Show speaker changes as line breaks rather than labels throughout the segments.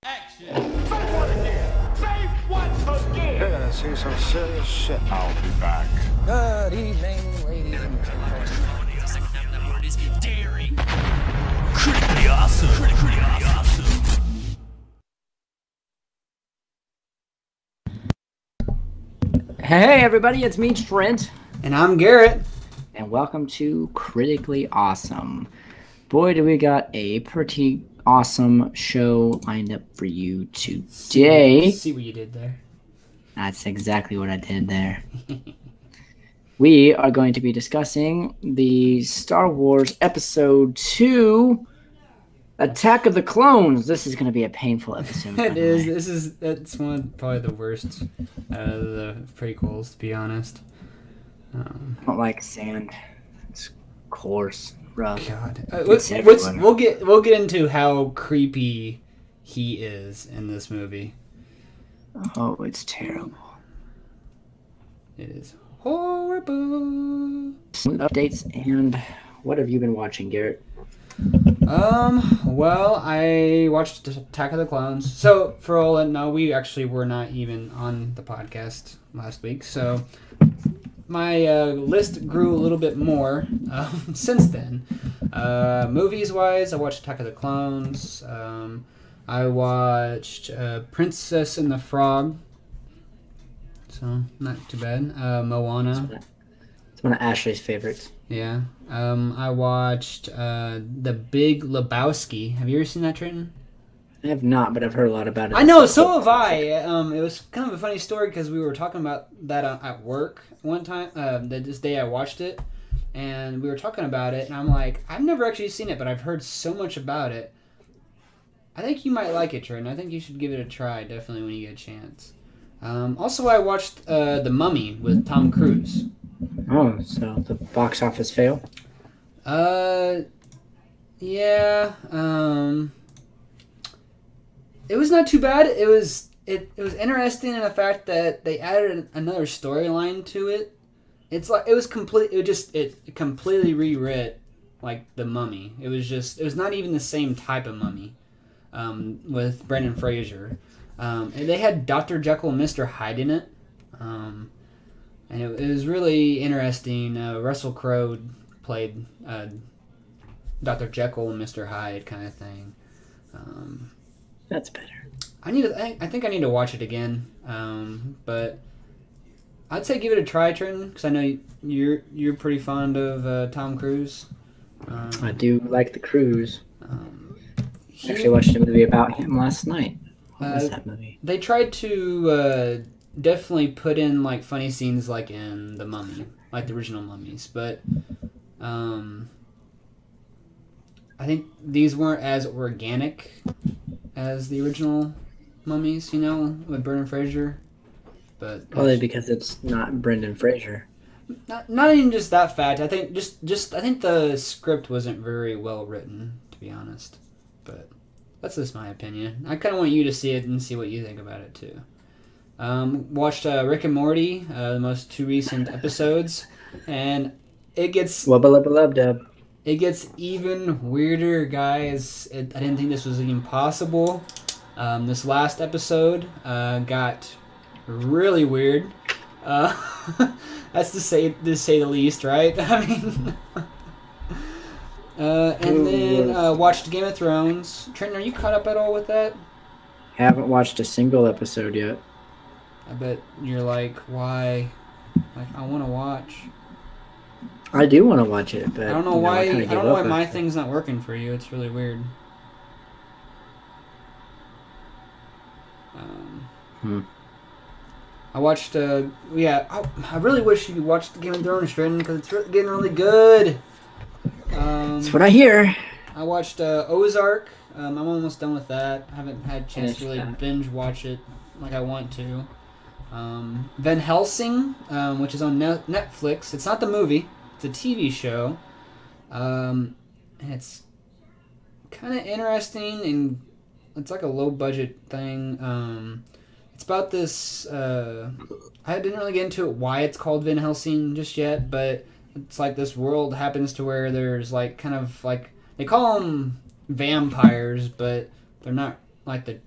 Action! Say what again? Say what again?
You're gonna see some serious shit.
I'll be back.
Good evening, ladies and gentlemen.
The second half of that word is daring. Critically awesome. Critically awesome.
Hey everybody, it's me, Trent.
And I'm Garrett.
And welcome to Critically Awesome. Boy, do we got a pretty awesome show lined up for you today.
See what you did there.
That's exactly what I did there. We are going to be discussing the Star Wars Episode 2, Attack of the Clones. This is going to be a painful episode.
It is. It's one of probably the worst out of the prequels, to be honest.
I don't like sand. It's coarse, rough.
God,
It's
we'll get into how creepy he is in this movie.
Oh, it's terrible.
It is horrible.
Some updates, and what have you been watching, Garrett?
Well, I watched Attack of the Clones. So, for all that know, we actually were not even on the podcast last week. So, my list grew a little bit more since then. Movies-wise, I watched Attack of the Clones. I watched Princess and the Frog. So, not too bad. Moana.
It's one of Ashley's favorites.
Yeah. I watched The Big Lebowski. Have you ever seen that, Trenton?
I have not, but I've heard a lot about it.
I know, so have I. It was kind of a funny story because we were talking about that at work one time. This day I watched it, and we were talking about it, and I'm like, I've never actually seen it, but I've heard so much about it. I think you might like it, Trenton. I think you should give it a try, definitely, when you get a chance. Also, I watched The Mummy with Tom Cruise.
Oh, so the box office fail?
Yeah. It was not too bad. It was interesting in the fact that they added another storyline to it. It's like it completely rewrit like The Mummy. It was not even the same type of mummy. With Brendan Fraser. And they had Dr. Jekyll and Mr. Hyde in it. And it was really interesting. Russell Crowe played Dr. Jekyll and Mr. Hyde kind of thing.
That's better.
I think I need to watch it again. But I'd say give it a try, Trenton, because I know you're pretty fond of Tom Cruise.
I do like the cruise. I actually watched a movie about him last night. What was that movie?
They tried to definitely put in like funny scenes like in The Mummy, like the original Mummies, but I think these weren't as organic as the original Mummies, with Brendan Fraser. But
Probably because it's not Brendan Fraser.
Not even just that fact. I think I think the script wasn't very well written, to be honest. But that's just my opinion. I kind of want you to see it and see what you think about it too. Watched Rick and Morty, the most two recent episodes, and it gets
Wubba-lubba-lub-dub.
It gets even weirder, guys. I didn't think this was even possible. This last episode got really weird. That's to say the least, right? I mean, and then watched Game of Thrones. Trenton, are you caught up at all with that?
Haven't watched a single episode yet.
I bet you're like, why? Like, I want to watch.
I do want to watch it, but
I don't know why. I don't know why my
after.
thing's not working for you. It's really weird. I watched. I really wish you watched Game of Thrones, Trenton, because it's getting really good.
That's what I hear.
I watched Ozark. I'm almost done with that. I haven't had a chance to really binge watch it like I want to. Van Helsing, which is on Netflix. It's not the movie. It's a TV show. And it's kind of interesting, and it's like a low-budget thing. It's about this... I didn't really get into it why it's called Van Helsing just yet, but it's like this world happens to where there's like kind of like... They call them vampires, but they're not like the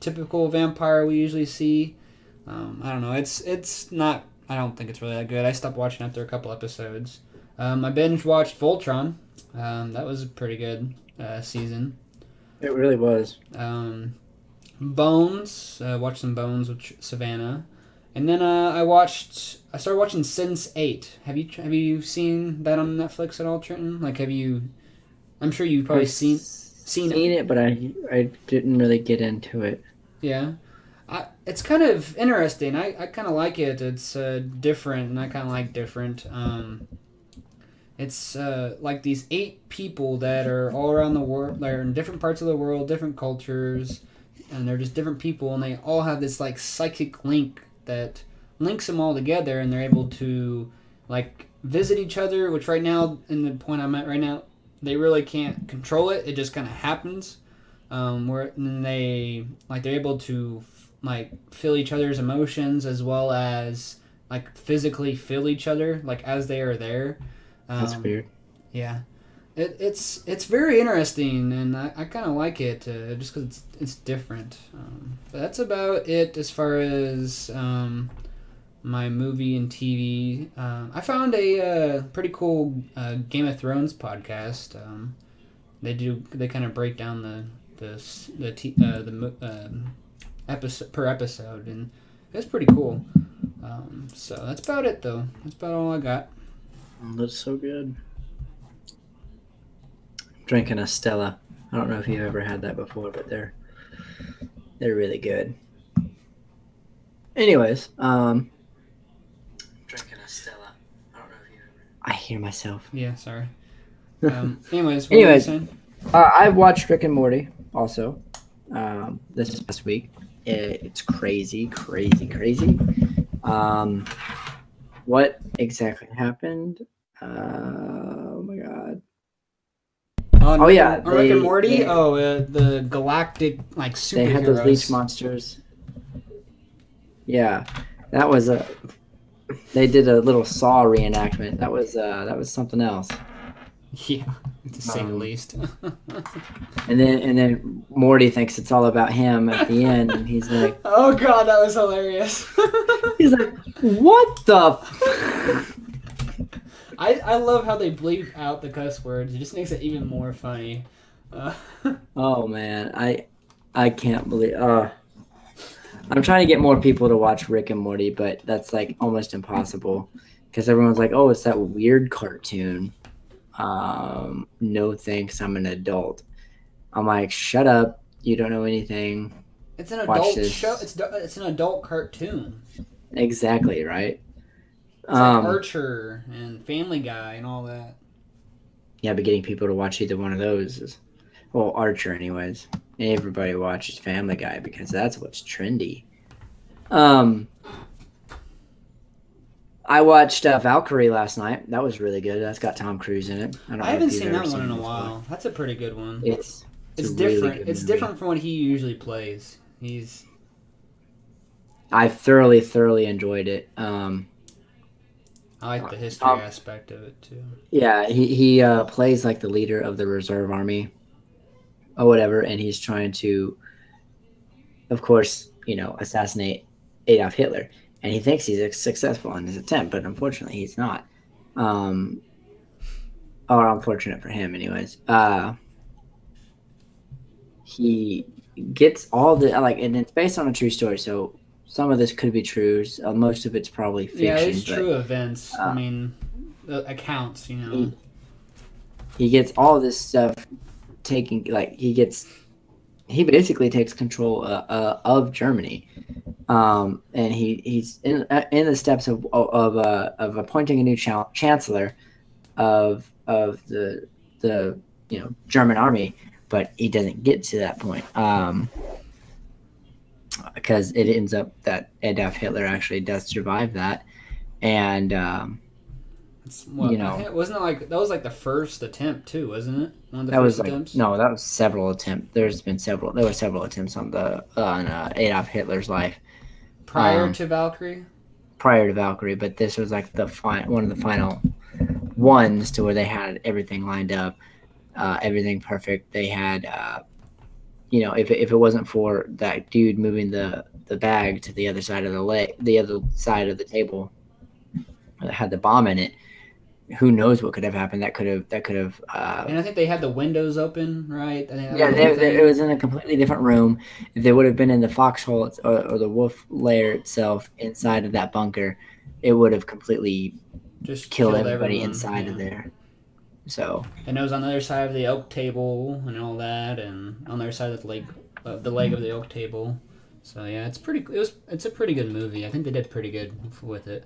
typical vampire we usually see. I don't know. It's not. I don't think it's really that good. I stopped watching after a couple episodes. I binge watched Voltron. That was a pretty good season.
It really was.
Bones. Watched some Bones with Savannah, and then I started watching Sense8. Have you seen that on Netflix at all, Trenton? Like, have you? I'm sure you've probably seen
it, but I didn't really get into it.
Yeah. It's kind of interesting. I kind of like it. It's different, and I kind of like different. It's like these 8 people that are all around the world. They're in different parts of the world, different cultures, and they're just different people, and they all have this like psychic link that links them all together, and they're able to like visit each other. Which right now, in the point I'm at right now, they really can't control it. It just kind of happens. Where they're able to like feel each other's emotions as well as like physically feel each other like as they are there.
That's weird.
Yeah, it's very interesting, and I kind of like it just because it's different. But that's about it as far as my movie and TV. I found a pretty cool Game of Thrones podcast. They kind of break down the episode per episode, and it's pretty cool. So that's about it, though. That's about all I got.
That's so good. Drinking a Stella. I don't know if you've ever had that before, but they're really good. Anyways, drinking a Stella. I don't know if you ever. I hear myself.
Yeah, sorry. Anyways, what were you saying?
I've watched Rick and Morty also. This past week. It's crazy. What exactly happened? Oh my god.
Oh yeah, Rick and Morty.
They,
the galactic like superheroes.
They had those leech monsters. Yeah, that was a. They did a little Saw reenactment. That was something else.
Yeah, to say the least.
and then Morty thinks it's all about him at the end, and he's like,
"Oh God, that was hilarious."
He's like, "What the?"
I love how they bleep out the cuss words. It just makes it even more funny.
Oh man, I can't believe. I'm trying to get more people to watch Rick and Morty, but that's like almost impossible because everyone's like, "Oh, it's that weird cartoon." No thanks, I'm an adult. I'm like, shut up, you don't know anything.
It's an adult show. It's an adult cartoon.
Exactly, right?
It's like Archer and Family Guy and all that.
Yeah, but getting people to watch either one of those is, well, Archer anyways. Everybody watches Family Guy because that's what's trendy. I watched Valkyrie last night. That was really good. That's got Tom Cruise in it.
I haven't seen that one in a while. That's a pretty good one.
It's
different.
Really
it's
movie.
Different from what he usually plays.
I thoroughly enjoyed it.
I like the history aspect of it too.
Yeah, he plays like the leader of the reserve army or whatever, and he's trying to, of course, assassinate Adolf Hitler. And he thinks he's successful in his attempt, but unfortunately he's not. Or unfortunate for him anyways. He gets all the, and it's based on a true story, so some of this could be true. Most of it's probably fiction.
Yeah, it's true events. I mean, the accounts,
He gets all this stuff taking, he basically takes control of Germany, and he's in the steps of appointing a new chancellor of the German army, but he doesn't get to that point because it ends up that Adolf Hitler actually does survive that, and
wasn't it like that was like the first attempt too, wasn't it? One of the
that
first
was
attempts?
No, that was several attempts. There were several attempts on Adolf Hitler's life
prior to Valkyrie.
But this was like one of the final ones to where they had everything lined up, everything perfect. They had if it wasn't for that dude moving the bag to the other side of the other side of the table that had the bomb in it, who knows what could have happened? That could have.
And I think they had the windows open, right?
Yeah, it was in a completely different room. If they would have been in the foxhole or the wolf lair itself inside of that bunker, it would have completely
just
killed everybody
everyone.
inside of there. So.
And it was on the other side of the oak table and all that, and on the other side of the leg of the oak table. So yeah, it's a pretty good movie. I think they did pretty good with it.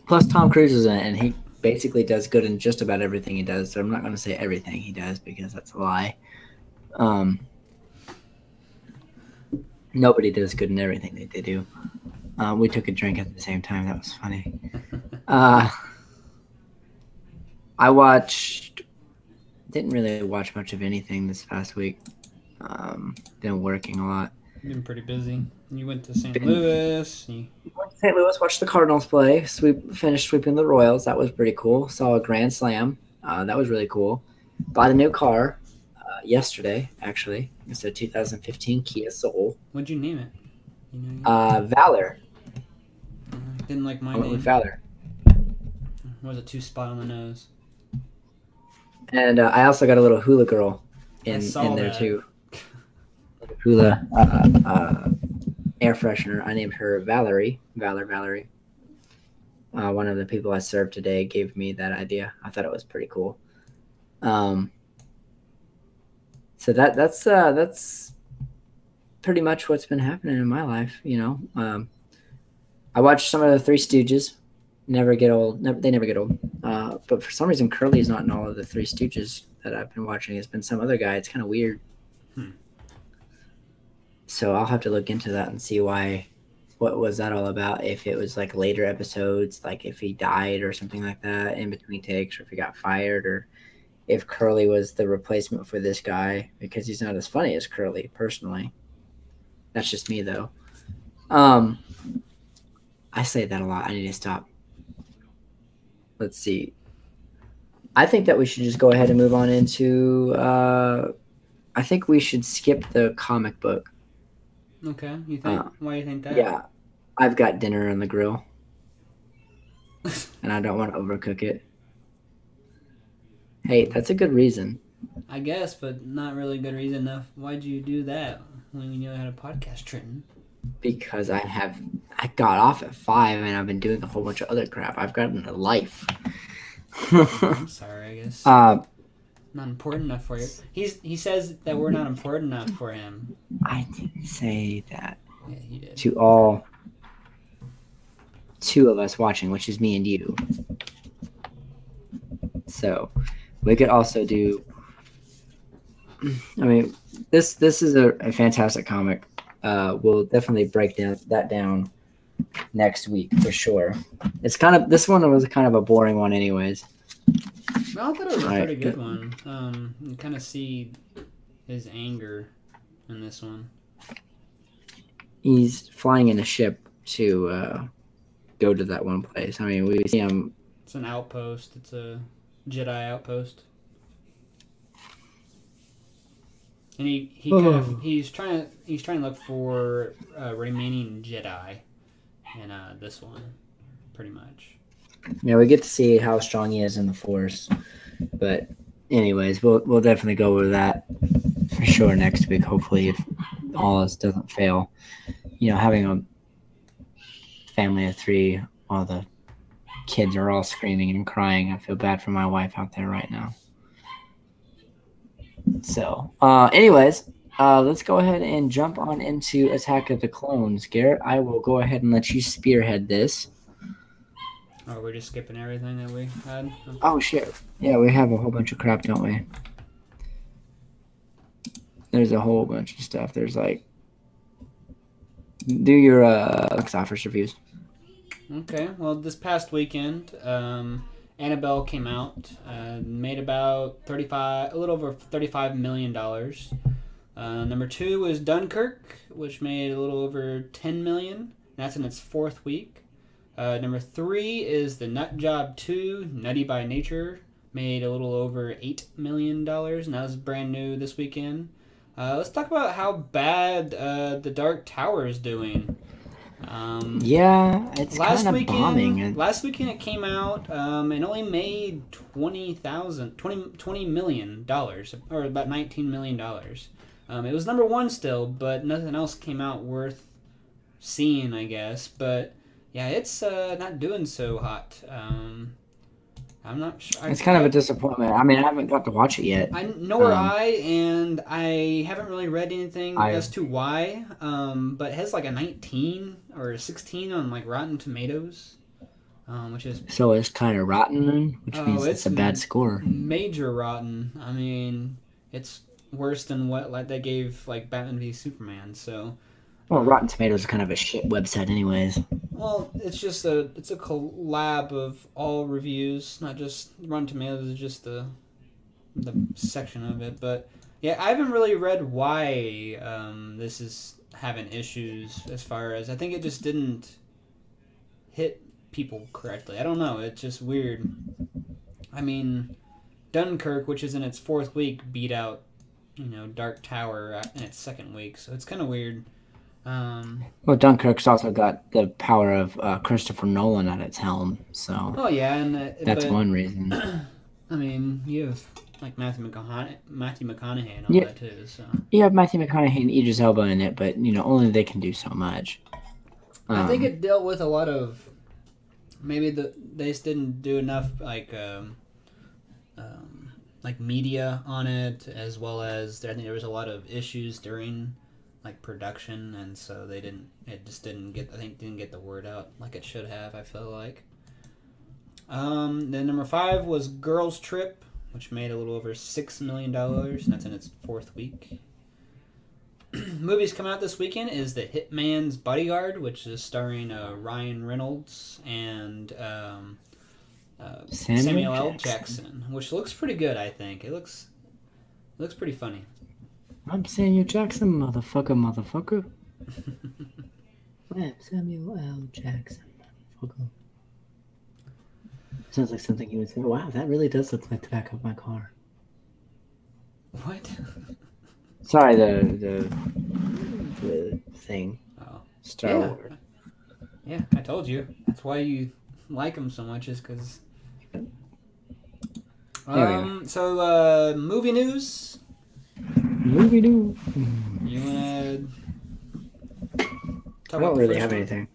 Plus, Tom Cruise is in it, and he basically does good in just about everything he does. So I'm not going to say everything he does because that's a lie. Nobody does good in everything that they do. We took a drink at the same time. That was funny. Didn't really watch much of anything this past week. Been working a lot.
You've been pretty busy. You went to St. Louis.
Went to St. Louis, watched the Cardinals play. Finished sweeping the Royals. That was pretty cool. Saw a grand slam. That was really cool. Bought a new car yesterday, actually. It's a 2015 Kia Soul.
What'd you name it?
Valor.
Didn't like my
I went
name.
with Valor.
Was a 2-spot on the nose.
And I also got a little hula girl in there
that.
too. Hula air freshener. I named her Valerie. Valerie. One of the people I served today gave me that idea. I thought it was pretty cool. So that's pretty much what's been happening in my life. I watched some of the Three Stooges. Never get old. They never get old. But for some reason, Curly's not in all of the Three Stooges that I've been watching. It's been some other guy. It's kind of weird. So I'll have to look into that and see what was that all about. If it was like later episodes, like if he died or something like that in between takes, or if he got fired, or if Curly was the replacement for this guy, because he's not as funny as Curly personally. That's just me though. I say that a lot. I need to stop. Let's see. I think that we should just go ahead and move on into I think we should skip the comic book.
Okay. You think? Why do you think that?
Yeah. I've got dinner on the grill. And I don't want to overcook it. Hey, that's a good reason.
I guess, but not really good reason enough. Why'd you do that when you had a podcast, Trenton?
Because I got off at 5 and I've been doing a whole bunch of other crap. I've gotten a life.
I'm sorry, I guess. Not important enough for you. He says that we're not important enough for him.
I didn't say that.
Yeah, he did.
To all 2 of us watching, which is me and you. So we could also do. I mean, this is a fantastic comic. We'll definitely break that down next week for sure. This one was kind of a boring one, anyways.
Well, I thought it was a pretty good one. You kind of see his anger in this one.
He's flying in a ship to go to that one place. I mean, we see him.
It's an outpost. It's a Jedi outpost. And he's trying to look for remaining Jedi in this one, pretty much.
Yeah, we get to see how strong he is in the Force, but anyways, we'll definitely go over that for sure next week. Hopefully, if all this doesn't fail, having a family of 3, all the kids are all screaming and crying. I feel bad for my wife out there right now. So, anyways, let's go ahead and jump on into Attack of the Clones. Garrett, I will go ahead and let you spearhead this.
Oh, we're just skipping everything that we had?
Oh, shit. Yeah, we have a whole bunch of crap, don't we? There's a whole bunch of stuff. There's like... Do your box office reviews.
Okay, well, this past weekend, Annabelle came out, made about a little over $35 million. Number 2 was Dunkirk, which made a little over $10 million. That's in its 4th week. Number 3 is The Nut Job 2, Nutty by Nature, made a little over $8 million, and that was brand new this weekend. Let's talk about how bad The Dark Tower is doing.
Yeah, it's kind of bombing.
Last weekend it came out and only made $20 million, or about $19 million. It was number one still, but nothing else came out worth seeing, I guess. But yeah, it's not doing so hot. I'm not sure.
It's kind of a disappointment. I mean, I haven't got to watch it yet.
And I haven't really read anything as to why. But it has like a 19 or a 16 on like Rotten Tomatoes, which is
so it's kind of rotten, which means it's a bad score.
Major rotten. I mean, it's worse than what like they gave like Batman v Superman. So.
Well, Rotten Tomatoes is kind of a shit website, anyways.
Well, it's a collab of all reviews, not just Rotten Tomatoes is just the section of it. But yeah, I haven't really read why this is having issues. As far as I think it just didn't hit people correctly. I don't know. It's just weird. I mean, Dunkirk, which is in its 4th week, beat out Dark Tower in its 2nd week, so it's kind of weird.
Well, Dunkirk's also got the power of Christopher Nolan at its helm, so.
Oh yeah, and
that's one reason.
I mean, you have like Matthew McConaughey and all that too. So
you have Matthew McConaughey and Idris Elba in it, but only they can do so much.
I think it dealt with a lot of maybe they just didn't do enough like media on it, as well as I think there was a lot of issues during like production, and so it just didn't get the word out like it should have, I feel like. Then number 5 was Girls Trip, which made a little over $6 million, and that's in its 4th week. Movies coming out this weekend is The Hitman's Bodyguard, which is starring Ryan Reynolds and Samuel L. Jackson, which looks pretty good, I think. It looks pretty funny.
I'm Samuel Jackson, motherfucker. I'm Samuel L. Jackson, motherfucker. Sounds like something you would say. Wow, that really does look like the back of my car.
What?
Sorry, the thing.
Oh.
Star Wars.
Yeah, I told you. That's why you like them so much, is because... So, movie news...
Movie news.
You wanna
I don't really have anything.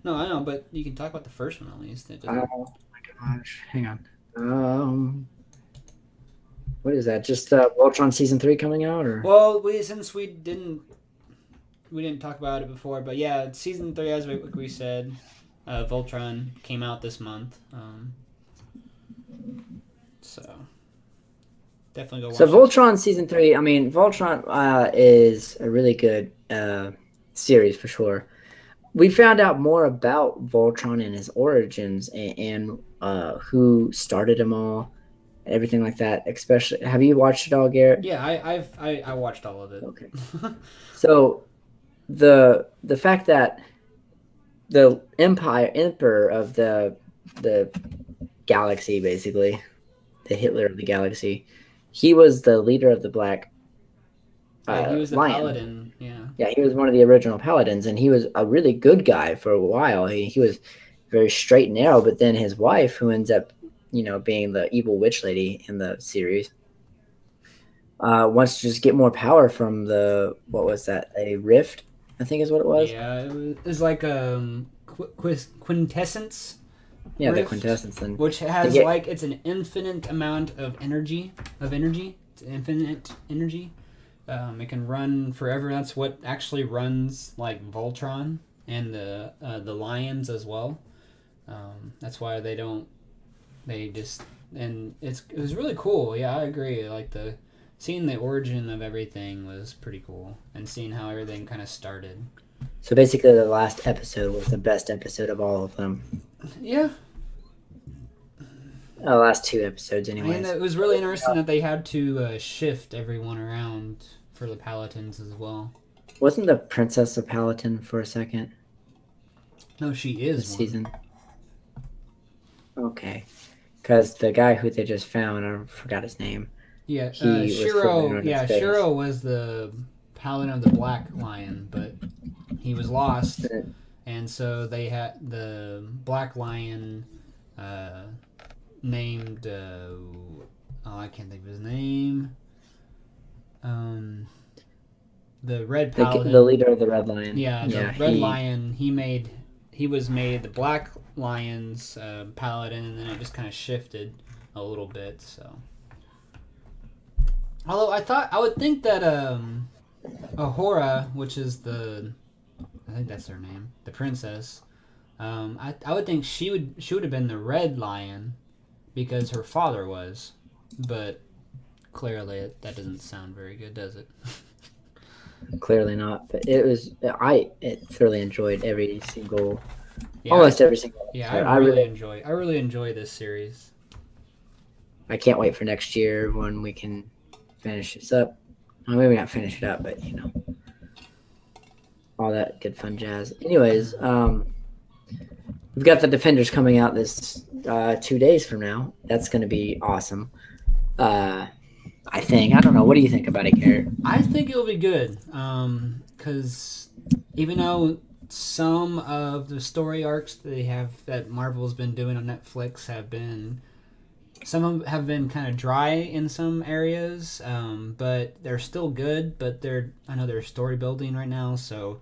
No, I know, but you can talk about the first one at least.
Oh my gosh, hang on. What is that? Just Voltron season 3 coming out, or?
Well, since we didn't talk about it before, but yeah, season 3, as we said, Voltron came out this month. So. Definitely go watch it.
Voltron season 3. I mean, Voltron is a really good series for sure. We found out more about Voltron and his origins and who started him all, and everything like that. Especially, have you watched it all, Garrett?
Yeah, I watched all of it.
Okay. So, the fact that the emperor of the galaxy, basically, the Hitler of the galaxy. He was the leader of the Black
he was the
Lion.
paladin, yeah.
Yeah, he was one of the original paladins, and he was a really good guy for a while. He was very straight and narrow, but then his wife, who ends up, being the evil witch lady in the series, wants to just get more power from what was that? A rift, I think is what it was.
Yeah, it was like quintessence.
Yeah,
rift,
the quintessence,
which has it's an infinite amount of energy. It's infinite energy. It can run forever. That's what actually runs like Voltron and the lions as well. That's why it was really cool. Yeah, I agree. Like seeing the origin of everything was pretty cool, and seeing how everything kind of started.
So basically, the last episode was the best episode of all of them.
Yeah.
The last 2 episodes, anyways.
I mean, it was really interesting that they had to shift everyone around for the Palatins as well.
Wasn't the Princess a Paladin for a second?
No, she is.
This season. Okay. because the guy who they just found, I forgot his name.
Yeah,
He was floating
Shiro.
around
Yeah,
in space.
Shiro was the paladin of the Black Lion, but he was lost, and so they had the Black Lion named. I can't think of his name. The Red Paladin.
The leader of the Red Lion.
Yeah, the Red Lion. He was made the Black Lion's paladin, and then it just kind of shifted a little bit. So, although I would think that Ahura, which is I think that's her name, the princess. I would think she would have been the Red Lion because her father was, but clearly that doesn't sound very good, does it?
Clearly not, but I thoroughly enjoyed almost every single.
Yeah,
episode.
I really enjoy this series.
I can't wait for next year when we can finish this up. Well, maybe not finish it up, but all that good fun jazz. Anyways, we've got the Defenders coming out this 2 days from now. That's going to be awesome. I think. I don't know. What do you think about it, Garrett?
I think it'll be good. Because even though some of the story arcs that Marvel's been doing on Netflix some of them have been kind of dry in some areas, but they're still good. But I know they're story building right now, so.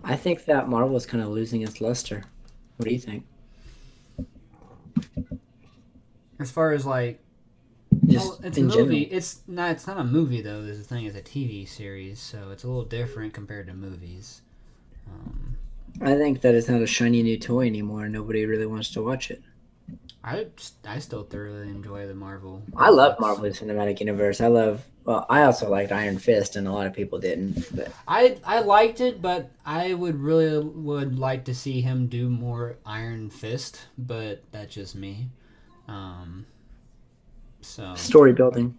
I think that Marvel is kind of losing its luster. What do you think?
As far as it's a movie.
General.
It's not a movie though. This thing is a TV series, so it's a little different compared to movies.
I think that it's not a shiny new toy anymore. Nobody really wants to watch it.
I still thoroughly enjoy the Marvel.
I love Marvel Cinematic Universe. I also liked Iron Fist, and a lot of people didn't. But
I liked it, but I would like to see him do more Iron Fist. But that's just me. So
story building.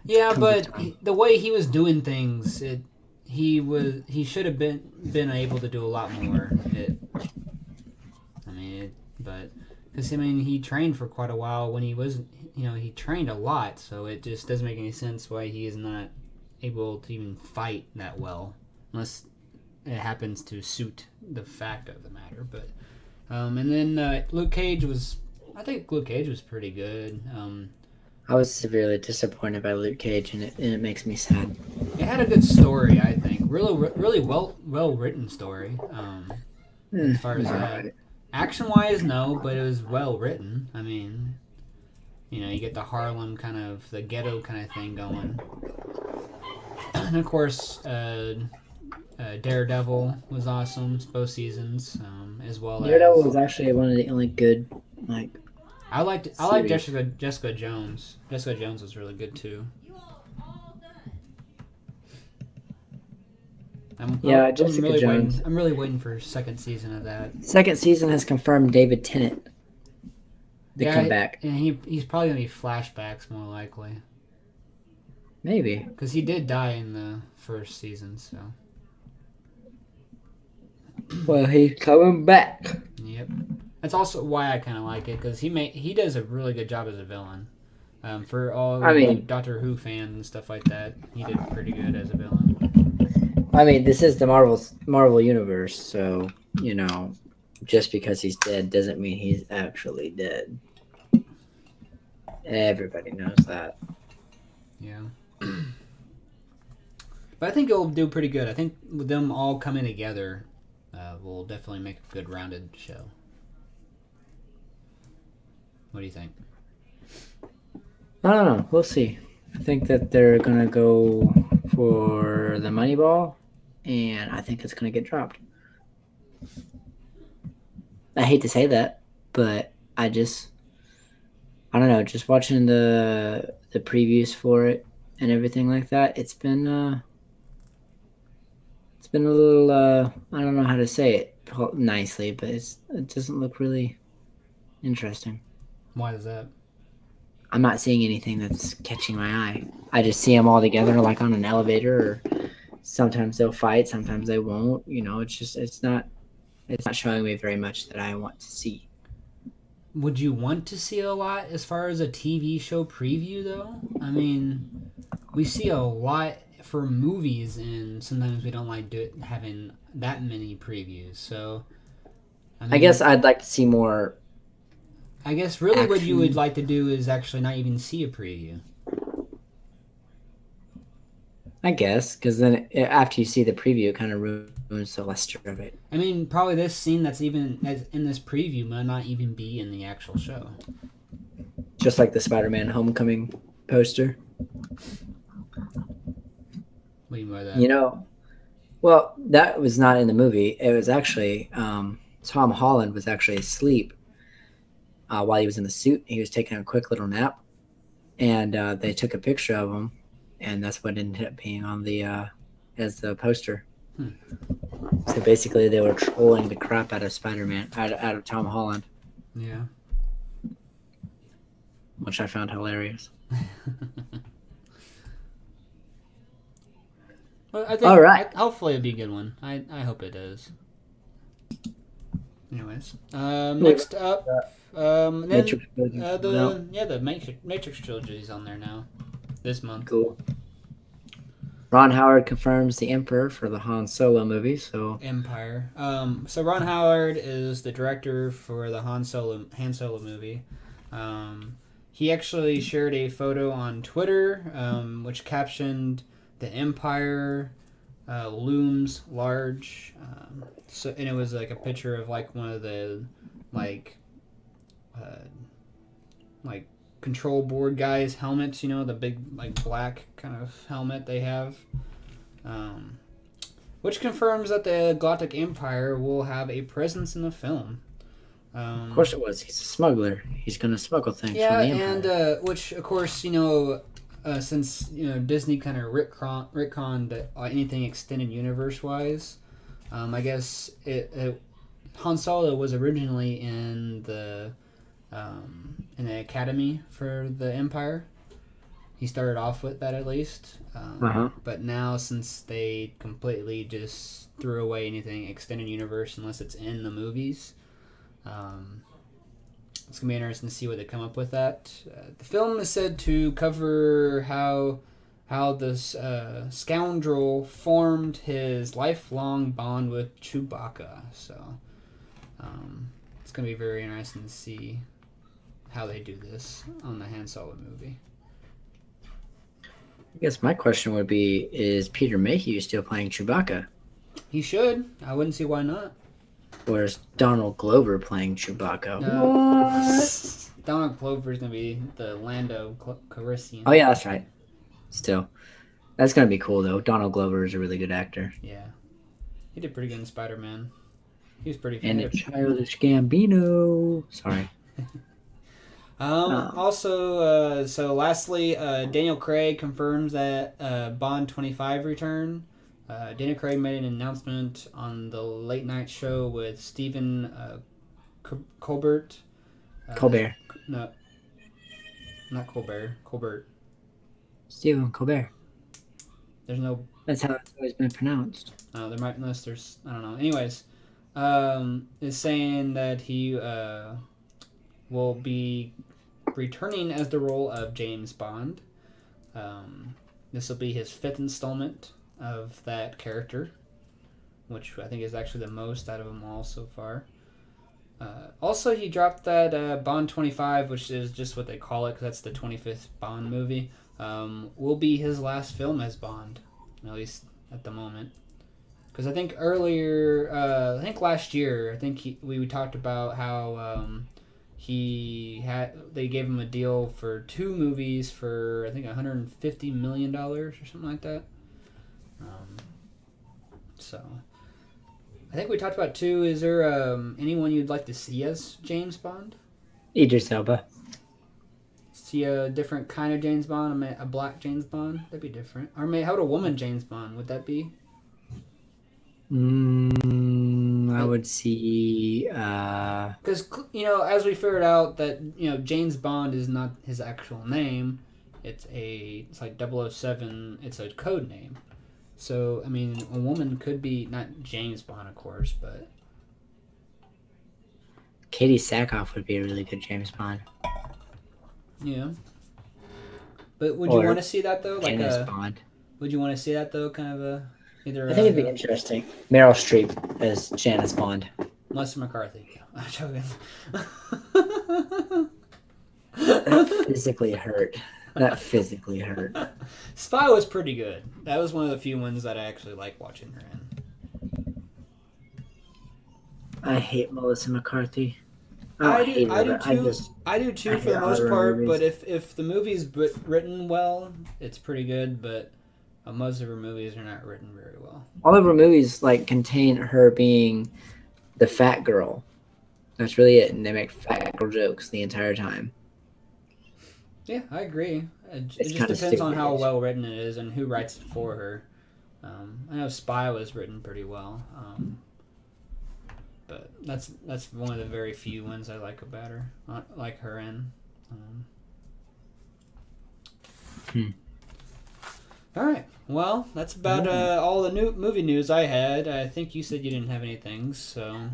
Yeah, but the way he was doing things, he should have been able to do a lot more. Because he trained for quite a while when he was, he trained a lot, so it just doesn't make any sense why he is not able to even fight that well, unless it happens to suit the fact of the matter. But, and then Luke Cage was pretty good.
I was severely disappointed by Luke Cage, and it makes me sad.
It had a good story, I think. Really well written story. As far as that. Right. Action-wise, no, but it was well written. You get the Harlem the ghetto kind of thing going. And of course, Daredevil was awesome, both seasons, as well as...
Daredevil was actually one of the only good,
I liked Jessica Jones. Jessica Jones was really good, too.
Jessica Jones.
I'm really waiting for second season of that.
Second season has confirmed David Tennant to come back.
And he's probably going to be flashbacks, more likely.
Maybe.
Because he did die in the first season, so...
Well, he's coming back.
Yep. That's also why I kind of like it, because he does a really good job as a villain. For all Doctor Who fans and stuff like that, he did pretty good as a villain.
This is the Marvel Universe, so, just because he's dead doesn't mean he's actually dead. Everybody knows that.
Yeah. But I think it'll do pretty good. I think with them all coming together, will definitely make a good rounded show. What do you think?
I don't know. We'll see. I think that they're going to go for the money ball, and I think it's going to get dropped. I hate to say that, but I don't know. Just watching the previews for it and everything like that, it's been a little, I don't know how to say it nicely, but it doesn't look really interesting.
Why is that?
I'm not seeing anything that's catching my eye. I just see them all together like on an elevator, or sometimes they'll fight, sometimes they won't. It's not showing me very much that I want to see.
would you want to see a lot as far as a TV show preview, though? I mean, we see a lot for movies, and sometimes we don't like having that many previews. So,
I guess I'd like to see more.
I guess really
action.
what you would like to do is actually not even see a preview.
I guess, because then after you see the preview, it kind of ruins the luster of it.
I mean, probably this scene that's in this preview might not even be in the actual show.
Just like the Spider-Man Homecoming poster.
What do you mean by that?
You know, well, that was not in the movie. It was actually Tom Holland was actually asleep while he was in the suit. He was taking a quick little nap, and they took a picture of him, and that's what ended up being on the as the poster. So basically, they were trolling the crap out of Spider-Man, out of Tom Holland.
Yeah.
Which I found hilarious.
Well, I think,
all right.
Hopefully it'll be a good one. I hope it is. Anyways, next up,
Matrix
the Matrix trilogy is on there now, this month.
Cool. Ron Howard confirms the Emperor for the Han Solo movie. So
Empire. So Ron Howard is the director for the Han Solo movie. He actually shared a photo on Twitter, which captioned "The Empire looms large." And it was like a picture of like one of the like control board guys' helmets. You know, the big like black kind of helmet they have, which confirms that the Galactic Empire will have a presence in the film.
Of course it was. He's a smuggler. He's going to smuggle things from the Empire.
And which, of course, since Disney kind of retconned anything extended universe-wise, I guess Han Solo was originally in the academy for the Empire. He started off with that at least. But now, since they completely just threw away anything extended universe unless it's in the movies, it's going to be interesting to see what they come up with that. The film is said to cover how this scoundrel formed his lifelong bond with Chewbacca. So it's going to be very interesting to see how they do this on the Han Solo movie.
I guess my question would be, is Peter Mayhew still playing Chewbacca?
He should. I wouldn't see why not.
Or is Donald Glover playing Chewbacca?
What? Donald Glover's going to be the Lando Calrissian.
Oh, yeah, that's right. Still. That's going to be cool, though. Donald Glover is a really good actor.
Yeah. He did pretty good in Spider-Man. He was pretty
And
good.
a Childish Gambino. Sorry.
So lastly, Daniel Craig confirms that Bond 25 return. Daniel Craig made an announcement on the late night show with Stephen Colbert.
Colbert.
No, not Colbert. Colbert.
Stephen Colbert.
There's no.
That's how it's always been pronounced.
There might, unless there's, I don't know. Anyways, is saying that he will be returning as the role of James Bond. This will be his 5th installment of that character, which I think is actually the most out of them all so far. Also, he dropped that Bond 25, which is just what they call it because that's the 25th Bond movie, will be his last film as Bond, at least at the moment. Because I think last year, we talked about how they gave him a deal for 2 movies for I think $150 million or something like that. So I think we talked about too. Is there anyone you'd like to see as James Bond?
Idris Elba.
See a different kind of James Bond, a black James Bond? That'd be different. Or how about a woman James Bond? Would that be?
I would see.
Because as we figured out that James Bond is not his actual name. It's like 007. It's a code name. So I mean, a woman could be not James Bond, of course, but
Katie Sackhoff would be a really good James Bond.
Yeah. But would you
Or
want to see that though? Like
Janice Bond.
would you want to see that though? Kind of a either.
I think it'd be interesting. Meryl Streep as Janice Bond.
Melissa McCarthy. I'm joking.
That physically hurt. That physically hurt.
Spy was pretty good. That was one of the few ones that I actually like watching her in.
I hate Melissa McCarthy.
I
hate
do
her.
too. I do too for the most
horror
part.
movies.
But if the movie's written well, it's pretty good. But most of her movies are not written very well.
All of her movies like contain her being the fat girl. That's really it, and they make fat girl jokes the entire time.
Yeah, I agree. It just
kinda
depends on how
stupid.
well written it is and who writes it for her. I know Spy was written pretty well, but that's one of the very few ones I like about her, like her in. All right, well, that's about all the new movie news I had. I think you said you didn't have anything, so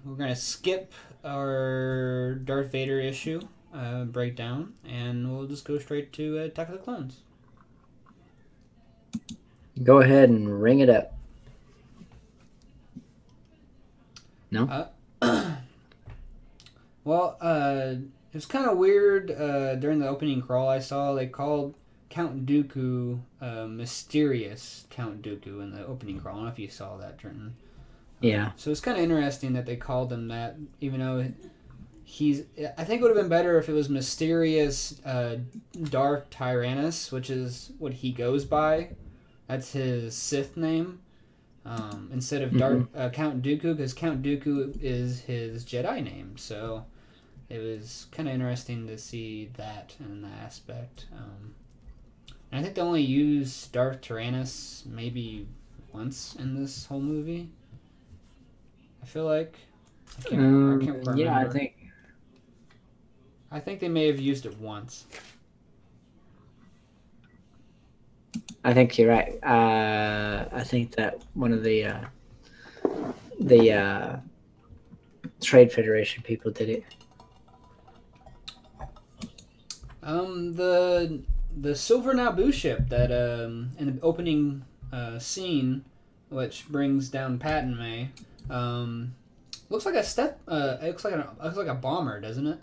we're gonna skip our Darth Vader issue breakdown, and we'll just go straight to Attack of the Clones.
Go ahead and ring it up. No?
Well, it was kind of weird during the opening crawl I saw. They called Count Dooku Mysterious Count Dooku in the opening crawl. I don't know if you saw that, Trenton.
Yeah.
So it's kind of interesting that they called him that, even though I think it would have been better if it was Mysterious Darth Tyrannus, which is what he goes by. That's his Sith name. Instead of Count Dooku, because Count Dooku is his Jedi name. So it was kind of interesting to see that in that aspect. And I think they only used Darth Tyrannus maybe once in this whole movie. I feel like. I can't remember.
Yeah,
I think they may have used it once.
I think you're right. I think that one of the Trade Federation people did it.
The Silver Naboo ship that in the opening scene, which brings down Padme, looks like it looks like a bomber, doesn't it?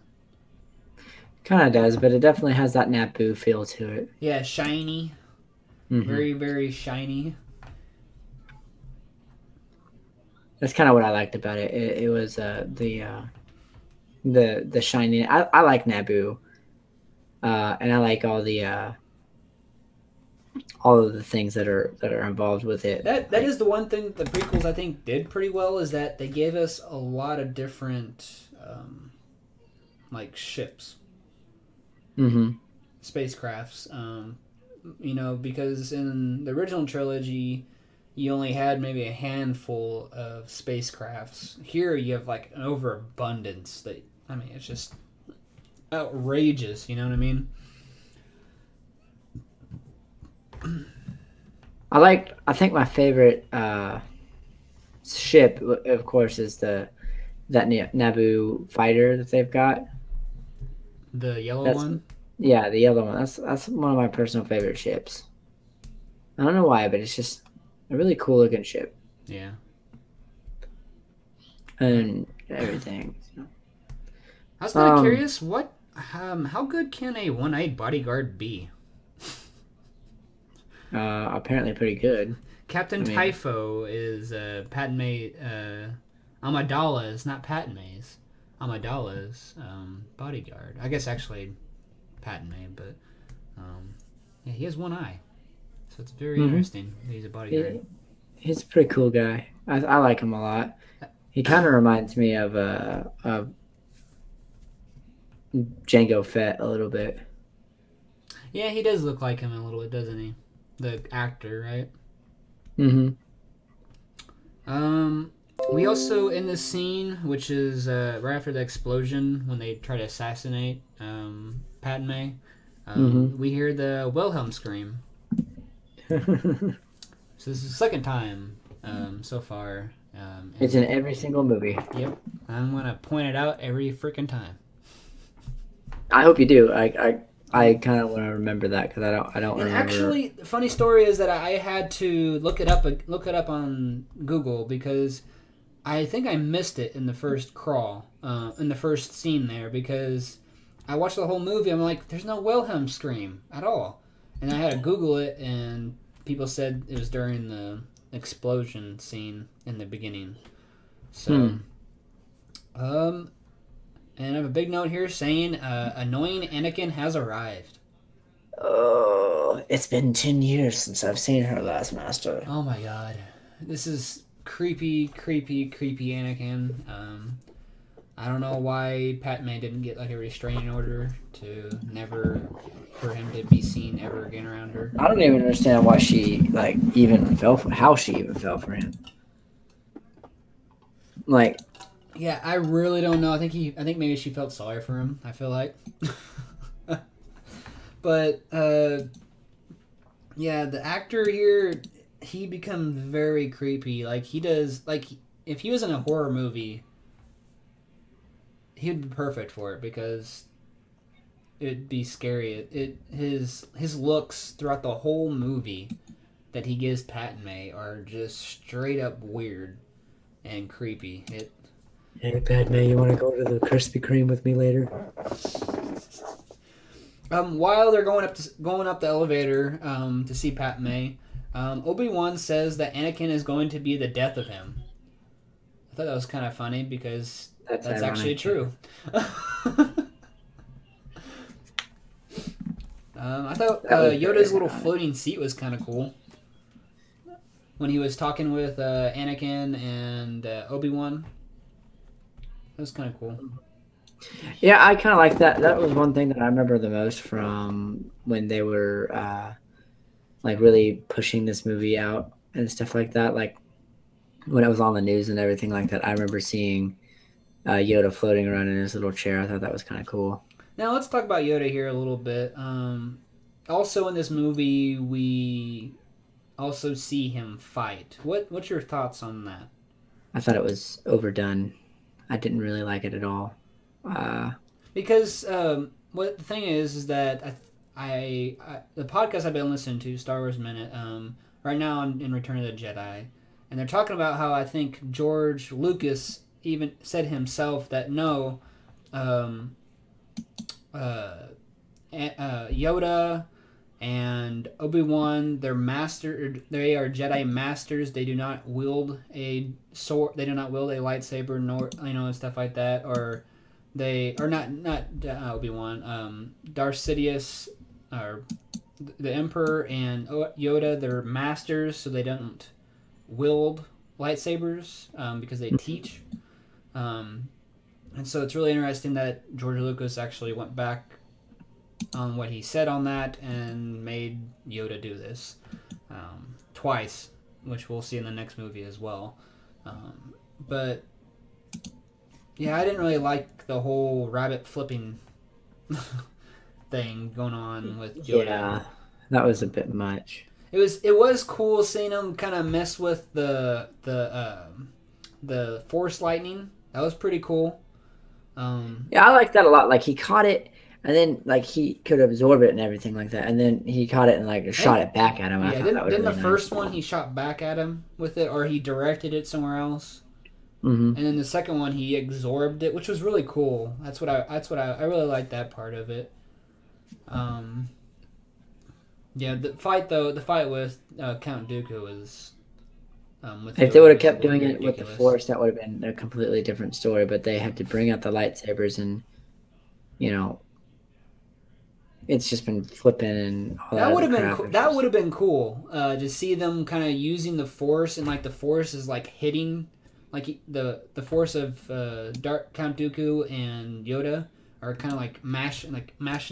Kind of does, but it definitely has that Naboo feel to it.
Yeah, shiny.
Mm-hmm.
Very, very shiny.
That's kind of what I liked about it. It was the shiny. I like Naboo, and I like all of the things that are involved with it.
That is the one thing the prequels I think did pretty well, is that they gave us a lot of different like ships, spacecrafts. Because in the original trilogy, you only had maybe a handful of spacecrafts. Here you have like an overabundance it's just outrageous, you know what I mean?
I think my favorite ship, of course, is that Naboo fighter that they've got.
The yellow one?
Yeah, the yellow one. That's one of my personal favorite ships. I don't know why, but it's just a really cool looking ship.
Yeah.
And everything.
I was kind of curious, how good can a one-eyed bodyguard be?
Apparently pretty good.
Captain Typho is Padme Amidala's, not Padme's. Amidala's bodyguard. I guess actually Padme, but yeah, he has one eye, so it's very interesting that he's a bodyguard.
He's a pretty cool guy. I like him a lot. He kind of reminds me of Jango Fett a little bit.
Yeah, he does look like him a little bit, doesn't he? The actor, right? We also, in this scene, which is right after the explosion, when they try to assassinate Padme, we hear the Wilhelm scream. So this is the second time so far
It's in every single movie.
Yep. I'm gonna point it out every freaking time.
I hope you do. I kind of want to remember that because I don't remember.
And actually, the funny story is that I had to look it up on Google because I think I missed it in the first crawl, in the first scene there, because I watched the whole movie. I'm like, there's no Wilhelm scream at all, and I had to Google it, and people said it was during the explosion scene in the beginning. So, and I have a big note here saying, annoying Anakin has arrived.
Oh, it's been 10 years since I've seen her last, Master.
Oh my god. This is creepy Anakin. I don't know why Padme didn't get like a restraining order to never, for him to be seen ever again around her.
I don't even understand why she like even fell for, how she even fell for him. Like,
yeah, I really don't know. I think maybe she felt sorry for him. I feel like, but yeah, the actor here, he becomes very creepy. Like he does, like if he was in a horror movie, he'd be perfect for it because it'd be scary. His looks throughout the whole movie that he gives Padme are just straight up weird and creepy.
hey Padme, you want to go to the Krispy Kreme with me later?
While they're going up the elevator to see Padme, Obi-Wan says that Anakin is going to be the death of him. I thought that was kind of funny because that's actually true. I thought Yoda's little floating seat was kind of cool. When he was talking with Anakin and Obi-Wan. That was kind of cool.
Yeah, I kind of like that. That was one thing that I remember the most from when they were like really pushing this movie out and stuff like that. Like when it was on the news and everything like that, I remember seeing Yoda floating around in his little chair. I thought that was kind of cool.
Now let's talk about Yoda here a little bit. Also in this movie, we also see him fight. What's your thoughts on that?
I thought it was overdone. I didn't really like it at all.
Because what the thing is that I the podcast I've been listening to, Star Wars Minute, right now I'm in Return of the Jedi, and they're talking about how I think George Lucas even said himself that no, Yoda and Obi-Wan, they are Jedi masters. They do not wield a sword. They do not wield a lightsaber, nor and stuff like that. Or they are not Obi-Wan. Darth Sidious, or the Emperor, and Yoda, they're masters, so they don't wield lightsabers because they teach. And so it's really interesting that George Lucas actually went back on what he said on that and made Yoda do this twice, which we'll see in the next movie as well. But yeah, I didn't really like the whole rabbit flipping thing going on with Yoda.
Yeah, that was a bit much.
It was cool seeing him kind of mess with the Force lightning. That was pretty cool.
Yeah, I like that a lot. Like he caught it, and then like he could absorb it and everything like that, and then he caught it and like shot it back at him.
Yeah, didn't the first one he shot back at him with it, or he directed it somewhere else?
Mm-hmm.
And then the second one he absorbed it, which was really cool. That's what I really liked that part of it. Yeah, the fight with Count Dooku was.
If they would have kept doing it with the Force, that would have been a completely different story. But they had to bring out the lightsabers, and it's just been flipping and all that.
That would have been cool. That would have been cool to see them kind of using the Force, and like the Force is like hitting, like the Force of Count Dooku and Yoda are kind of like mashing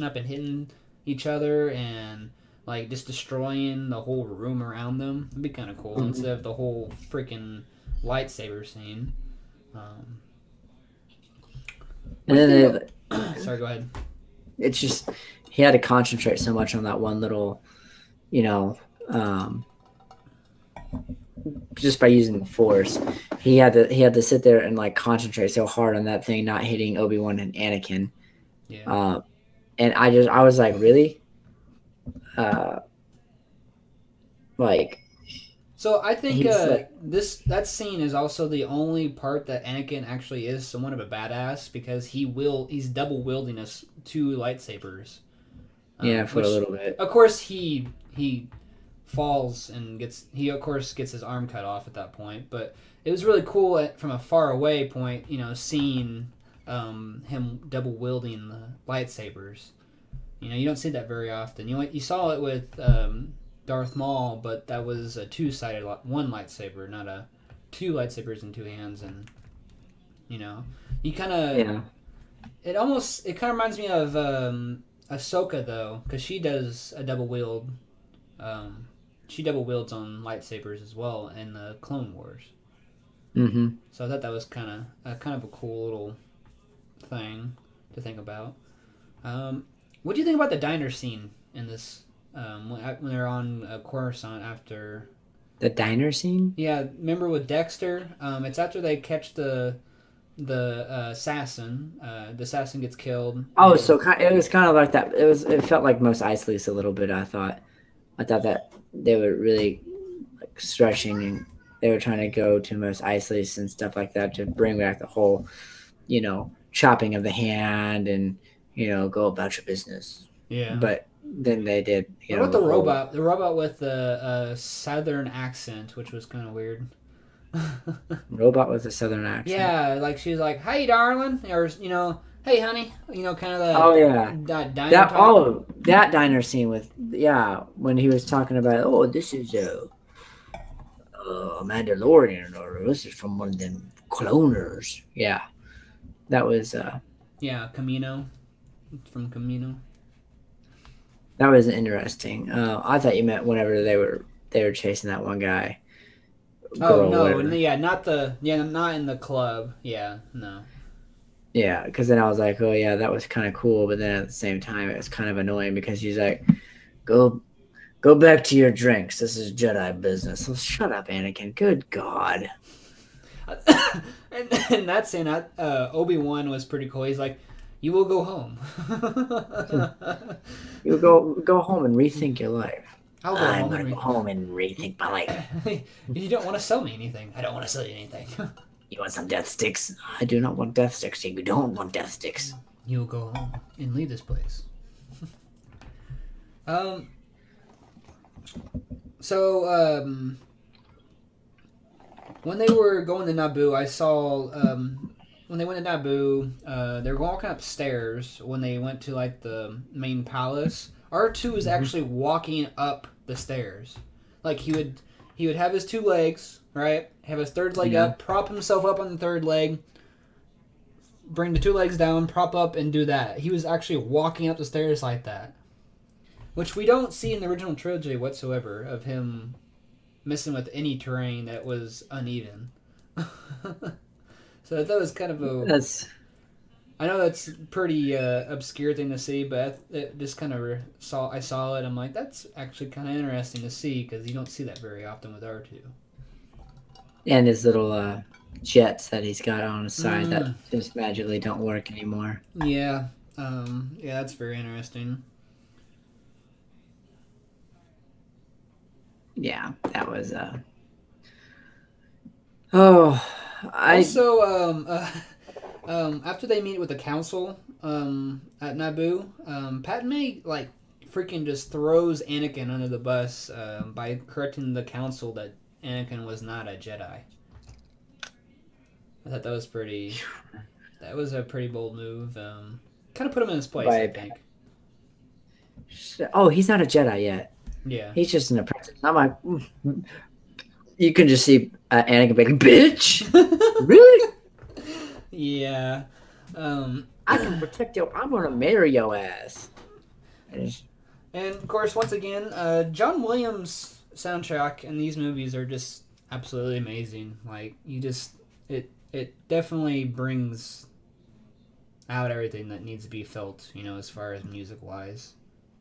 up and hitting each other and. Like, just destroying the whole room around them. It'd be kind of cool instead of the whole freaking lightsaber scene.
And then
sorry, go ahead.
It's just, he had to concentrate so much on that one little, just by using the Force. He had to sit there and like concentrate so hard on that thing not hitting Obi-Wan and Anakin.
Yeah.
And I was like, really? Like.
So I think
like,
that scene is also the only part that Anakin actually is somewhat of a badass because he's double wielding us 2 lightsabers.
Yeah, for a little bit.
Of course, he falls and gets his arm cut off at that point. But it was really cool from a far away point, seeing him double wielding the lightsabers. You don't see that very often. You saw it with Darth Maul, but that was a 2-sided one lightsaber, not a 2 lightsabers in 2 hands, and you kind of it kind of reminds me of Ahsoka though, because she does a double wield. She double wields on lightsabers as well in the Clone Wars.
Mm-hmm.
So I thought that was kind of a cool little thing to think about. What do you think about the diner scene in this? When they're on Coruscant after
the diner scene.
Yeah, remember with Dexter? It's after they catch the assassin. The assassin gets killed.
Oh, so it was kind of like that. It felt like Mos Eisley's a little bit. I thought that they were really like stretching and they were trying to go to Mos Eisley's and stuff like that to bring back the whole, chopping of the hand and go about your business.
Yeah,
but then they did.
What about the robot? The robot with the southern accent, which was kind of weird.
Robot with a southern accent.
Yeah, like she was like, "Hey, darling," or "Hey, honey," kind of the.
Oh yeah.
Diner
that diner scene with when he was talking about this is a Mandalorian or this is from one of them cloners. Yeah, that was.
Camino, from Camino.
That was interesting. I thought you meant whenever they were chasing that one guy.
Oh no! Not in the club. Yeah, no.
Yeah, because then I was like, oh yeah, that was kind of cool, but then at the same time, it was kind of annoying because she's like, go back to your drinks. This is Jedi business. So shut up, Anakin. Good God.
and that scene, Obi-Wan was pretty cool. He's like, you will go home.
You go home and rethink your life.
I'm
going to go home and rethink my life.
You don't want to sell me anything. I don't want to sell you anything.
You want some death sticks? I do not want death sticks. You don't want death sticks.
You'll go home and leave this place. So, when they were going to Naboo, I saw when they went to Naboo, they were walking upstairs when they went to like the main palace. R2 was actually walking up the stairs. Like he would have his 2 legs, right? Have his 3rd leg up, prop himself up on the 3rd leg, bring the 2 legs down, prop up, and do that. He was actually walking up the stairs like that. Which we don't see in the original trilogy whatsoever of him messing with any terrain that was uneven. So that was kind of a... I know that's a pretty obscure thing to see, but it just kind of I saw it. I'm like, that's actually kind of interesting to see because you don't see that very often with R2.
And his little jets that he's got on his side that just magically don't work anymore.
Yeah, that's very interesting.
Yeah, that was.
After they meet with the council at Naboo, Padme like freaking just throws Anakin under the bus by correcting the council that Anakin was not a Jedi. I thought that was pretty. That was a pretty bold move. Kind of put him in his place, I think.
Oh, he's not a Jedi yet.
Yeah,
he's just an apprentice. I'm like, you can just see Anakin being, bitch, really?
Yeah.
I can protect you. I'm gonna marry your ass.
And of course, once again, John Williams' soundtrack in these movies are just absolutely amazing. Like it definitely brings out everything that needs to be felt, as far as music wise.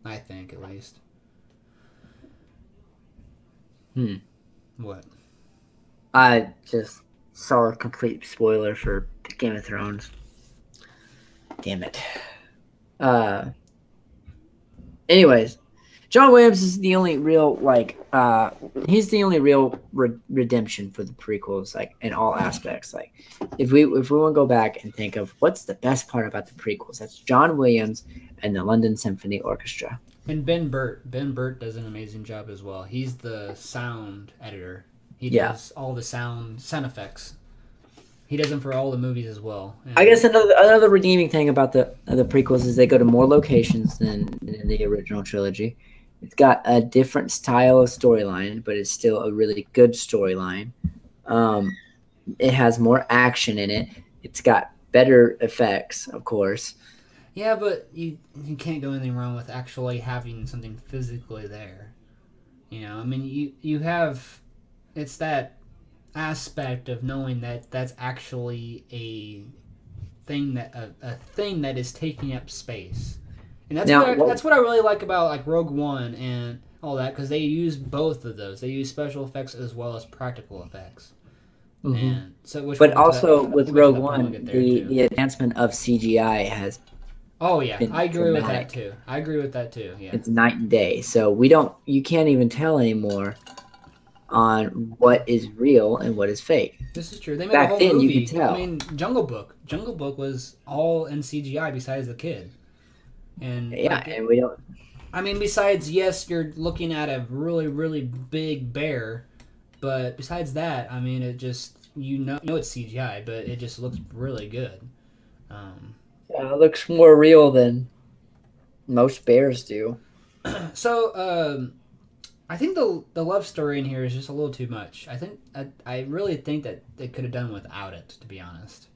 I think, at least.
Hmm.
What?
I just saw a complete spoiler for Game of Thrones. Damn it. Anyways, John Williams is the only real he's the only real redemption for the prequels, like in all aspects. Like if we want to go back and think of what's the best part about the prequels, that's John Williams and the London Symphony Orchestra.
And Ben Burt does an amazing job as well. He's the sound editor. He does all the sound effects. He does them for all the movies as well. And
I guess another redeeming thing about the prequels is they go to more locations than in the original trilogy. It's got a different style of storyline, but it's still a really good storyline. It has more action in it. It's got better effects, of course.
Yeah, but you can't go anything wrong with actually having something physically there. You know, I mean, you have... It's that aspect of knowing that that's actually a thing that is taking up space, and that's what I really like about like Rogue One and all that, because they use both of those. They use special effects as well as practical effects.
Mm-hmm.
And so,
with Rogue One, the advancement of CGI has.
Oh yeah, I agree with that too. Yeah,
it's night and day. So you can't even tell anymore on what is real and what is fake.
This is true. They made
Back
a whole
then,
movie.
you could tell.
I mean, Jungle Book was all in CGI besides the kid. And
and we don't.
I mean, besides, yes, you're looking at a really, really big bear, but besides that, I mean, it just you know it's CGI, but it just looks really good.
It looks more real than most bears do.
So, I think the love story in here is just a little too much. I really think that they could have done without it, to be honest.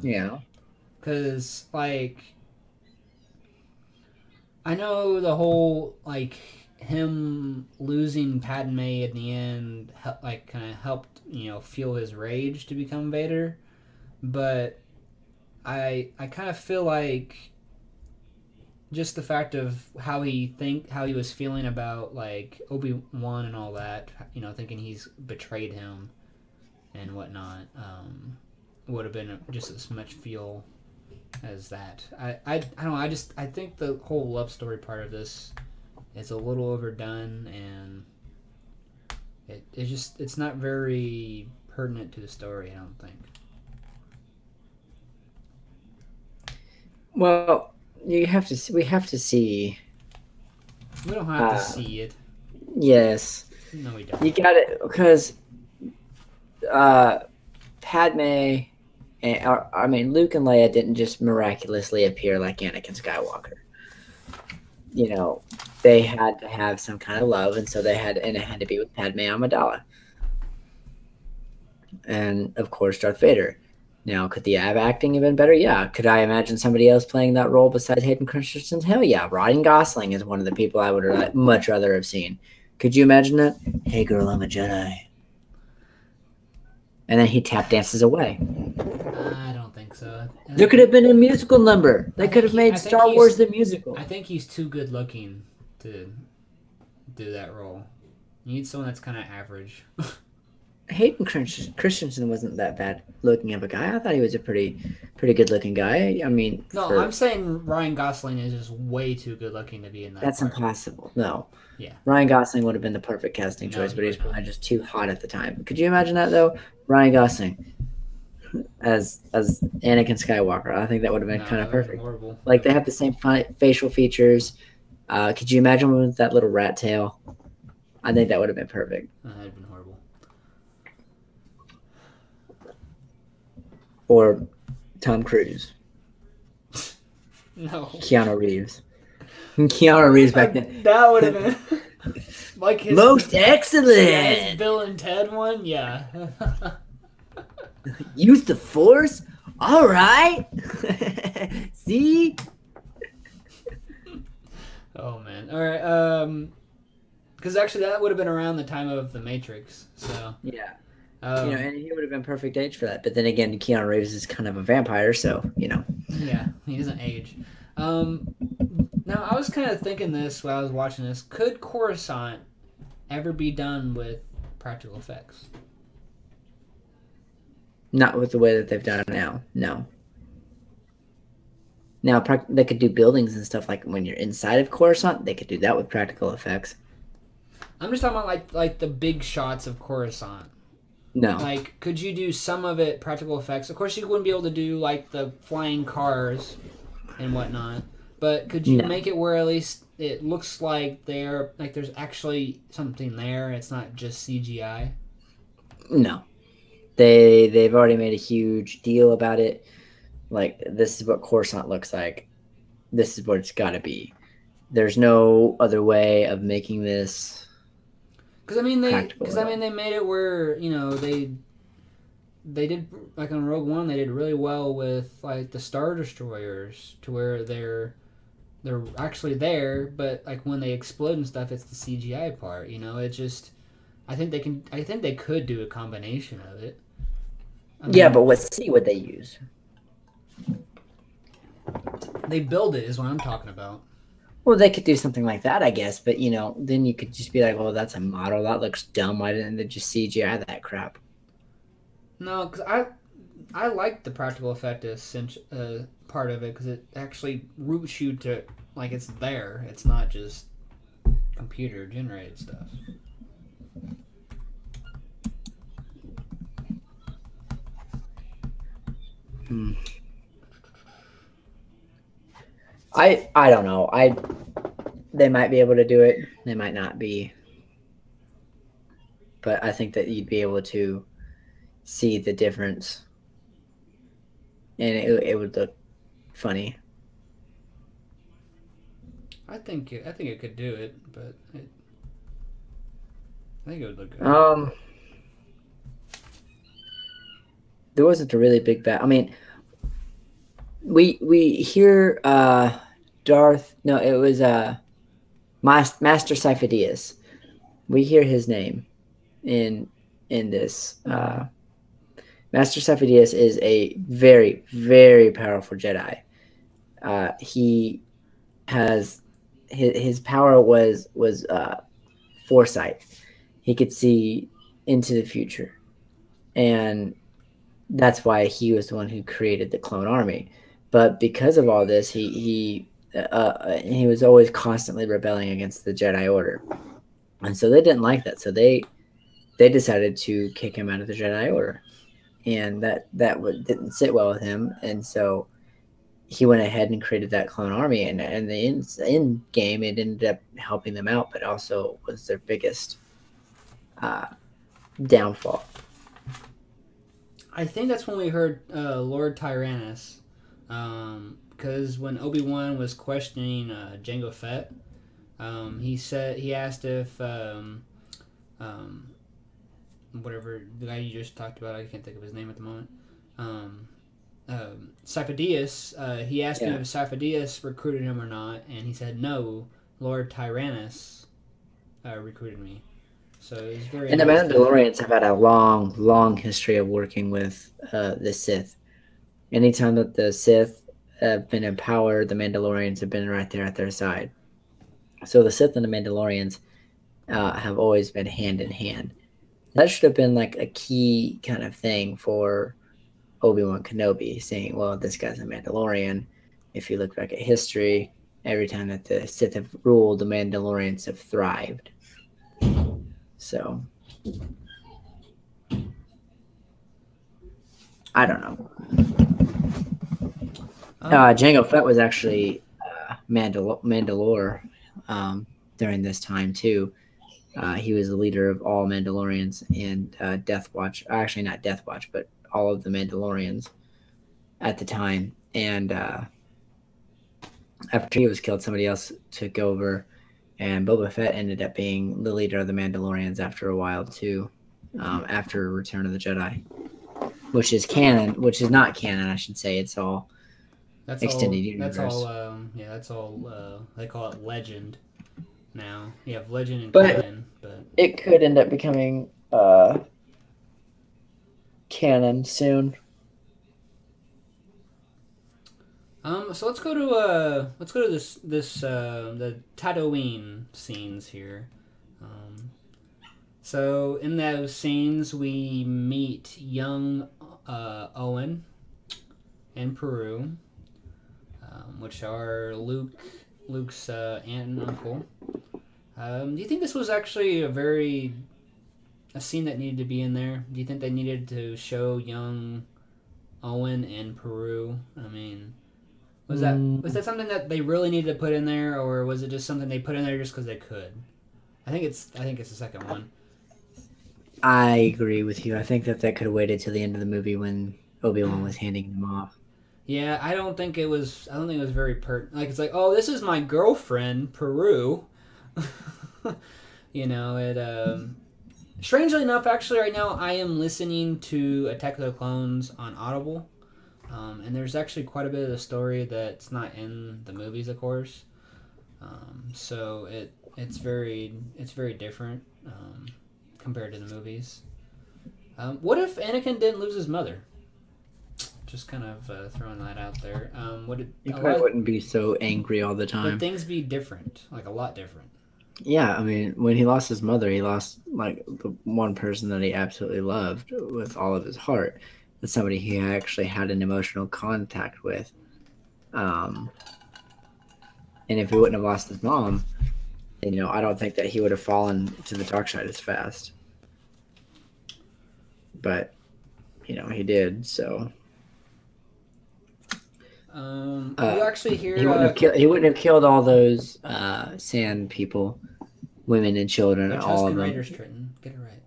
Yeah.
Because, like, I know the whole, like, him losing Padme at the end, like, kind of helped, fuel his rage to become Vader. But I kind of feel like just the fact of how he was feeling about like Obi-Wan and all that, thinking he's betrayed him and whatnot, would have been just as much fuel as that. I don't know. I think the whole love story part of this is a little overdone, and it's not very pertinent to the story, I don't think.
Well, we have to see.
We don't have to see it.
Yes.
No, we don't.
You got it, because Padme and Luke and Leia didn't just miraculously appear like Anakin Skywalker. They had to have some kind of love, and so it had to be with Padme Amidala. And of course, Darth Vader. Now, could the acting have been better? Yeah. Could I imagine somebody else playing that role besides Hayden Christensen? Hell yeah. Ryan Gosling is one of the people I would much rather have seen. Could you imagine that? Hey, girl, I'm a Jedi. And then he tap dances away.
I don't think so.
There could have been a musical number. They could have made Star Wars the musical.
I think he's too good looking to do that role. You need someone that's kind of average.
Hayden Christensen wasn't that bad looking of a guy. I thought he was a pretty good looking guy. I mean,
I'm saying Ryan Gosling is just way too good looking to be in that.
That's
part.
impossible. No.
Yeah.
Ryan Gosling would have been the perfect casting choice, but he was probably just too hot at the time. Could you imagine that though? Ryan Gosling as Anakin Skywalker. I think that would have been kind of perfect.
Horrible.
Like they have the same facial features. Could you imagine with that little rat tail? I think that would have been perfect.
That'd have been horrible.
Or Tom Cruise.
No.
Keanu Reeves. Keanu Reeves back then.
That would have been like his
most excellent.
His Bill and Ted one, yeah.
Use the Force. All right. See.
Oh man. All right. Because actually, that would have been around the time of The Matrix. So
yeah. And he would have been perfect age for that. But then again, Keanu Reeves is kind of a vampire, so
Yeah, he doesn't age. Now, I was kind of thinking this while I was watching this. Could Coruscant ever be done with practical effects?
Not with the way that they've done it now. No. Now they could do buildings and stuff like when you're inside of Coruscant. They could do that with practical effects.
I'm just talking about like the big shots of Coruscant.
No.
Like, could you do some of it practical effects? Of course, you wouldn't be able to do like the flying cars and whatnot. But could you make it where at least it looks like there's actually something there? It's not just CGI.
No. They've already made a huge deal about it. Like, this is what Coruscant looks like. This is what it's got to be. There's no other way of making this.
Because they made it where they did, like on Rogue One, they did really well with like the Star Destroyers to where they're actually there, but like when they explode and stuff, it's the CGI part. It just, I think they could do a combination of it.
But let's see what they use.
They build it is what I'm talking about.
Well, they could do something like that, I guess. But, then you could just be like, well, that's a model. That looks dumb. Why didn't they just CGI that crap?
No, because I like the practical effect part of it because it actually roots you to, like, it's there. It's not just computer-generated stuff.
I don't know. They might be able to do it. They might not be. But I think that you'd be able to see the difference, and it would look funny.
I think it could do it, but I think it would look good.
There wasn't a really big bat. I mean, we hear Darth. No, it was Master Sifo-Dyas. We hear his name in this. Master Sifo-Dyas is a very, very powerful Jedi. He has his power was foresight. He could see into the future, and that's why he was the one who created the clone army. But because of all this, he was always constantly rebelling against the Jedi Order, and so they didn't like that. So they decided to kick him out of the Jedi Order, and that didn't sit well with him. And so he went ahead and created that clone army, and the end game it ended up helping them out, but also was their biggest downfall.
I think that's when we heard Lord Tyrannus, because when Obi-Wan was questioning Jango Fett, he asked if whatever the guy you just talked about, I can't think of his name at the moment, Sifo-Dyas, he asked him if Sifo-Dyas recruited him or not, and he said no, Lord Tyrannus recruited me. So it was very. And the
Mandalorians have had a long, long history of working with the Sith. Anytime that the Sith have been in power, the Mandalorians have been right there at their side. So the Sith and the Mandalorians have always been hand in hand. That should have been like a key kind of thing for Obi-Wan Kenobi, saying, well, this guy's a Mandalorian. If you look back at history, every time that the Sith have ruled, the Mandalorians have thrived. So, I don't know. Jango Fett was actually Mandalore during this time, too. He was the leader of all Mandalorians and Death Watch. Actually, not Death Watch, but all of the Mandalorians at the time. And after he was killed, somebody else took over. And Boba Fett ended up being the leader of the Mandalorians after a while, too, after Return of the Jedi. Which is canon, which is not canon, I should say. It's all extended universe.
That's all, they call it legend now. You have legend and
but
canon. But
it could end up becoming canon soon.
So let's go to this the Tatooine scenes here. So in those scenes we meet young Owen and Peru, which are Luke's aunt and uncle. Do you think this was actually a scene that needed to be in there? Do you think they needed to show young Owen and Peru? I mean, was that something that they really needed to put in there, or was it just something they put in there just because they could? I think it's the second one.
I agree with you. I think that could have waited till the end of the movie when Obi-Wan was handing them off.
Yeah, I don't think it was very like, it's like, oh, this is my girlfriend, Peru. You know, it strangely enough, actually right now I am listening to Attack of the Clones on Audible. And there's actually quite a bit of the story that's not in the movies, of course. So it's very different compared to the movies. What if Anakin didn't lose his mother? Just kind of throwing that out there.
He probably wouldn't be so angry all the time.
Would things be different? Like a lot different?
Yeah, I mean, when he lost his mother, he lost like the one person that he absolutely loved with all of his heart. That's somebody he actually had an emotional contact with. And if he wouldn't have lost his mom, you know, I don't think that he would have fallen to the dark side as fast. But, you know, he did, so.
You actually hear
he wouldn't have killed all those sand people, women and children,
they're
all of
Tusken
them.
Raiders, Trenton. Get it right.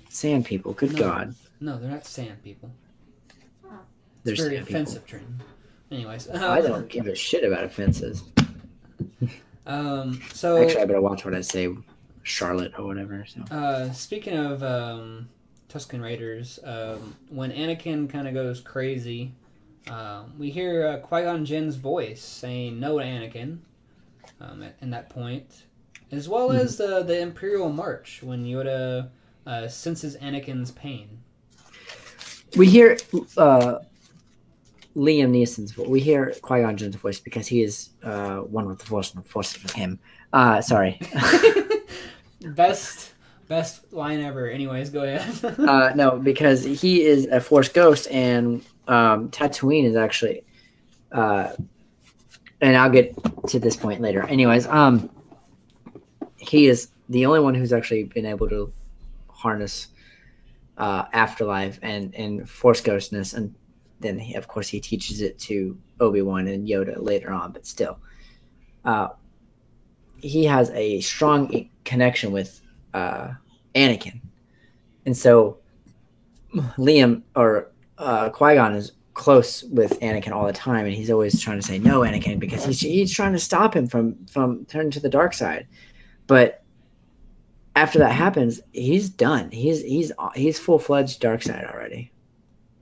Sand people, good God.
No, they're not sand people.
They're
It's very
sand
offensive, Trenton. Anyways.
I don't give a shit about offenses.
So
actually, I better watch what I say, Charlotte or whatever. So.
Speaking of Tusken Raiders, when Anakin kind of goes crazy, we hear Qui-Gon Jinn's voice saying "No to Anakin" in that point, as well as the Imperial March when Yoda senses Anakin's pain.
We hear Liam Neeson's voice. We hear Qui-Gon Jinn's voice because he is one with the Force and the Force is with him. Sorry.
Best line ever. Anyways, go ahead.
No, because he is a Force ghost, and Tatooine is actually, and I'll get to this point later. Anyways, he is the only one who's actually been able to harness afterlife and Force ghostness, and then of course he teaches it to Obi-Wan and Yoda later on. But still, he has a strong connection with Anakin, and so Liam or Qui-Gon is close with Anakin all the time, and he's always trying to say no, Anakin, because he's trying to stop him from turning to the dark side. But after that happens, he's done. He's full-fledged dark side already,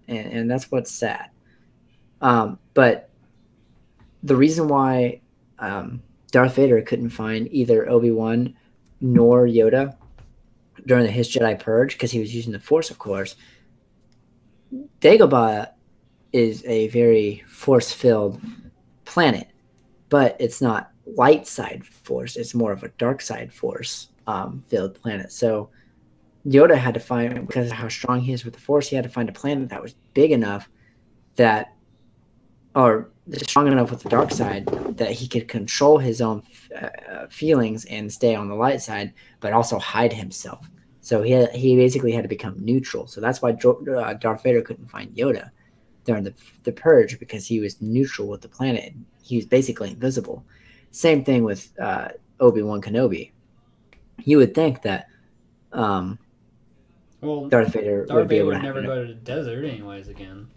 and that's what's sad. But the reason why Darth Vader couldn't find either Obi-Wan nor Yoda during his Jedi Purge, because he was using the Force, of course. Dagobah is a very Force-filled planet, but it's not light side Force. It's more of a dark side Force filled planet. So Yoda had to find, because of how strong he is with the Force, he had to find a planet that was big enough that, or strong enough with the dark side that he could control his own feelings and stay on the light side, but also hide himself. So he basically had to become neutral. So that's why Darth Vader couldn't find Yoda during the Purge, because he was neutral with the planet. He was basically invisible. Same thing with Obi-Wan Kenobi. You would think that Darth Vader would be able to
never go to the desert anyways again.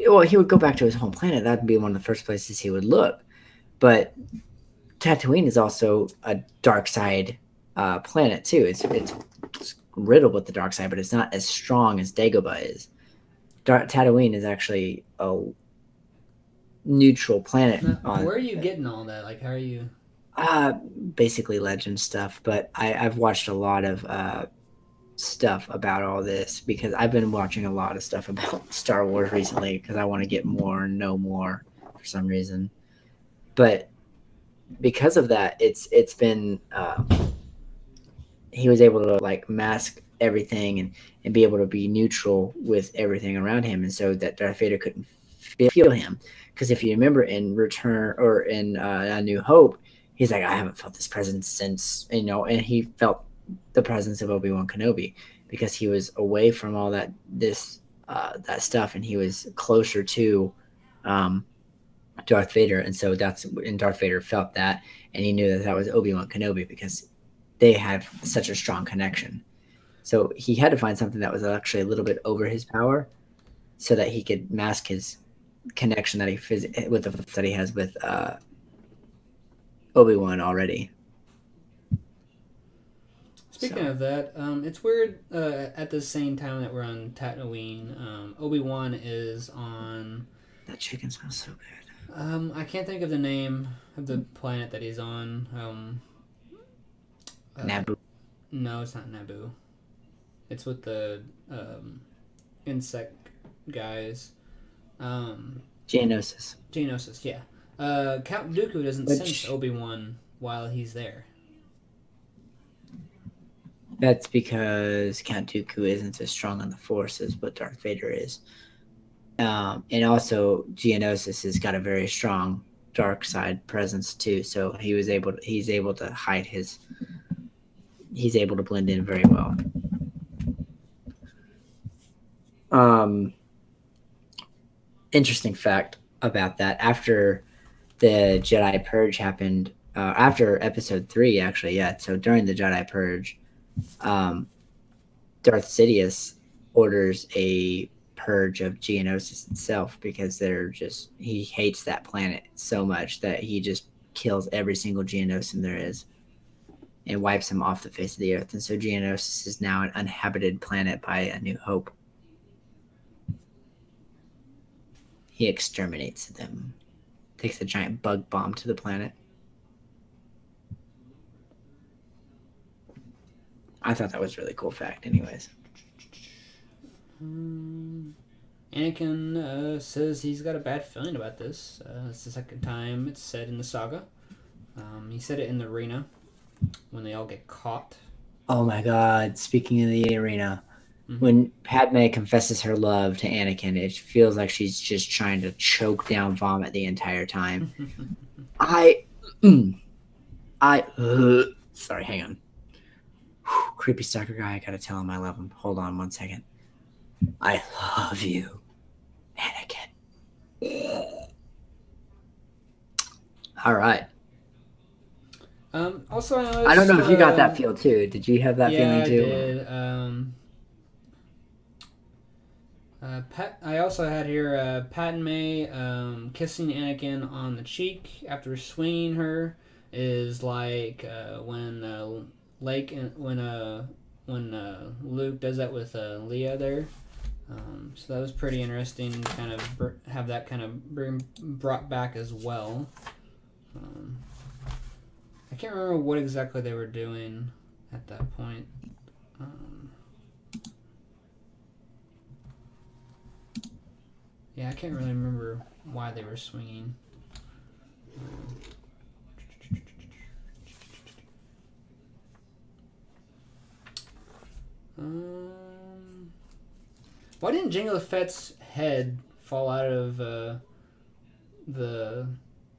Well, he would go back to his home planet. That would be one of the first places he would look. But Tatooine is also a dark side planet too. It's riddled with the dark side, but it's not as strong as Dagobah is. Tatooine is actually a neutral planet.
Now, where are you getting all that? Like, how are you?
Basically legend stuff. But I've watched a lot of stuff about all this, because I've been watching a lot of stuff about Star Wars recently, because I want to get more and know more for some reason. But because of that, it's been he was able to like mask everything and be able to be neutral with everything around him, and so that Darth Vader couldn't feel him. Because if you remember in Return or in A New Hope, he's like, I haven't felt this presence since, and he felt the presence of Obi-Wan Kenobi because he was away from all that stuff, and he was closer to Darth Vader, and so Darth Vader felt that, and he knew that was Obi-Wan Kenobi because they had such a strong connection. So he had to find something that was actually a little bit over his power, so that he could mask his connection that he has with Obi-Wan already.
Speaking of that, it's weird. At the same time that we're on Tatooine, Obi-Wan is on.
That chicken smells so good.
I can't think of the name of the planet that he's on.
Naboo.
No, it's not Naboo. It's with the insect guys.
Geonosis.
Geonosis, yeah. Count Dooku doesn't sense Obi-Wan while he's there.
That's because Count Dooku isn't as strong on the Force as what Darth Vader is. And also, Geonosis has got a very strong dark side presence too. So he's able to hide his. He's able to blend in very well. Interesting fact about that: after the Jedi Purge happened, after Episode 3, actually, yeah. So during the Jedi Purge, Darth Sidious orders a purge of Geonosis itself because he hates that planet so much that he just kills every single Geonosian there is and wipes them off the face of the earth. And so Geonosis is now an uninhabited planet by A New Hope. He exterminates them, takes a giant bug bomb to the planet. I thought that was a really cool fact anyways.
Anakin says he's got a bad feeling about this. It's the second time it's said in the saga. He said it in the arena when they all get caught.
Oh my god, speaking of the arena, when Padme confesses her love to Anakin, it feels like she's just trying to choke down vomit the entire time. Sorry, hang on. Creepy stalker guy, I gotta tell him I love him. Hold on 1 second. I love you, Anakin. All right.
Also,
I don't know if you got that feel too. Did you have that feeling too?
Yeah, I did. I also had here Padme kissing Anakin on the cheek after swinging her is like when Luke does that with Leia there. So that was pretty interesting to kind of have that kind of brought back as well. I can't remember what exactly they were doing at that point. Yeah, I can't really remember why they were swinging. Why didn't Jango the Fett's head fall out of the?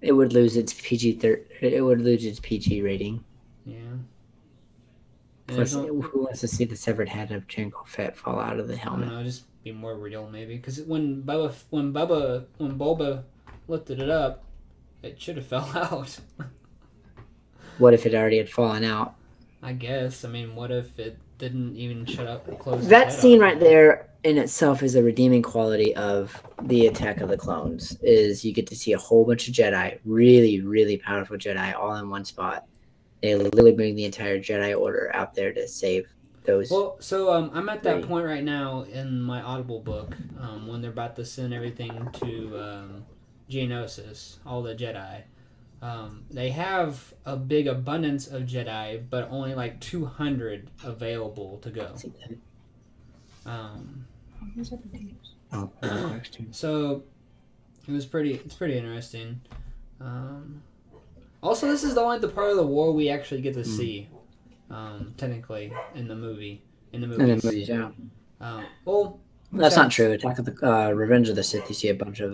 It would lose its PG. It would lose its PG rating.
Yeah.
Plus, who wants to see the severed head of Jango Fett fall out of the helmet?
I don't know, just be more real maybe. Because when Boba lifted it up, it should have fell out.
What if it already had fallen out?
I guess. I mean, what if it didn't even shut up and close?
That scene right there in itself is a redeeming quality of the Attack of the Clones. Is you get to see a whole bunch of Jedi, really, really powerful Jedi, all in one spot. They literally bring the entire Jedi Order out there to save those.
Well, so I'm at that point right now in my Audible book when they're about to send everything to Geonosis, all the Jedi. They have a big abundance of Jedi, but only like 200 available to go. So it's pretty interesting. Also, this is the part of the war we actually get to see, technically, in the movie. in the
In
movies.
the movies, yeah.
Well,
That's not true. Attack of the Revenge of the Sith. You see a bunch of.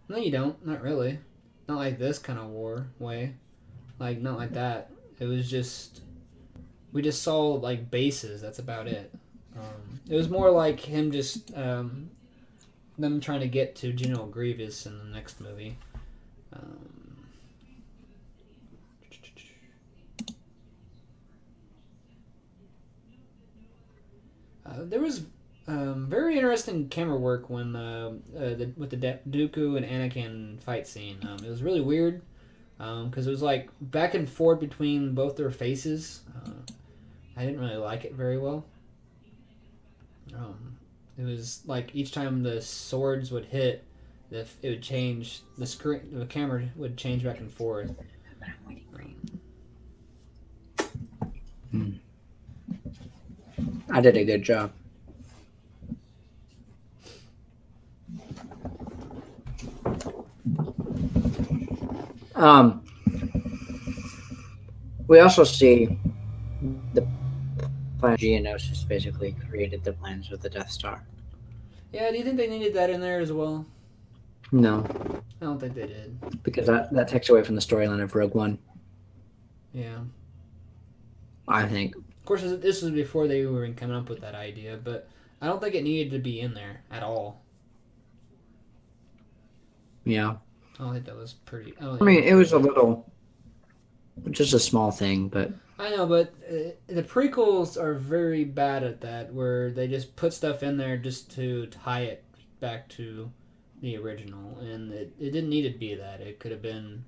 No, you don't. Not really. Not like this kind of war way. Like, not like that. It was just... We just saw, like, bases. That's about it. It was more like him just... them trying to get to General Grievous in the next movie. There was very interesting camera work when with the Dooku and Anakin fight scene. It was really weird because it was like back and forth between both their faces. I didn't really like it very well. It was like each time the swords would hit, it would change the screen. The camera would change back and forth.
I did a good job. We also see the plan Geonosis basically created the plans of the Death Star.
Yeah, do you think they needed that in there as well?
No,
I don't think they did.
because that takes away from the storyline of Rogue One.
Yeah.
I think.
Of course, this was before they were coming up with that idea, but I don't think it needed to be in there at all.
Yeah.
I don't think that was pretty...
I mean, it was a little... Just a small thing, but...
I know, but the prequels are very bad at that, where they just put stuff in there just to tie it back to the original, and it didn't need to be that. It could have been...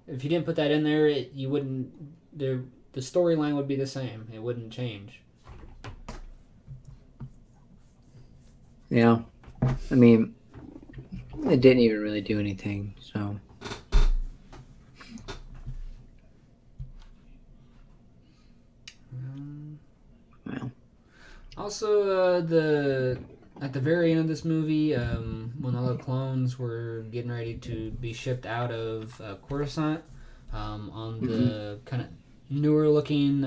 If you didn't put that in there, you wouldn't... The storyline would be the same. It wouldn't change.
Yeah. I mean, it didn't even really do anything, so... Well.
Also, at the very end of this movie, when all the clones were getting ready to be shipped out of Coruscant, on the kind of newer looking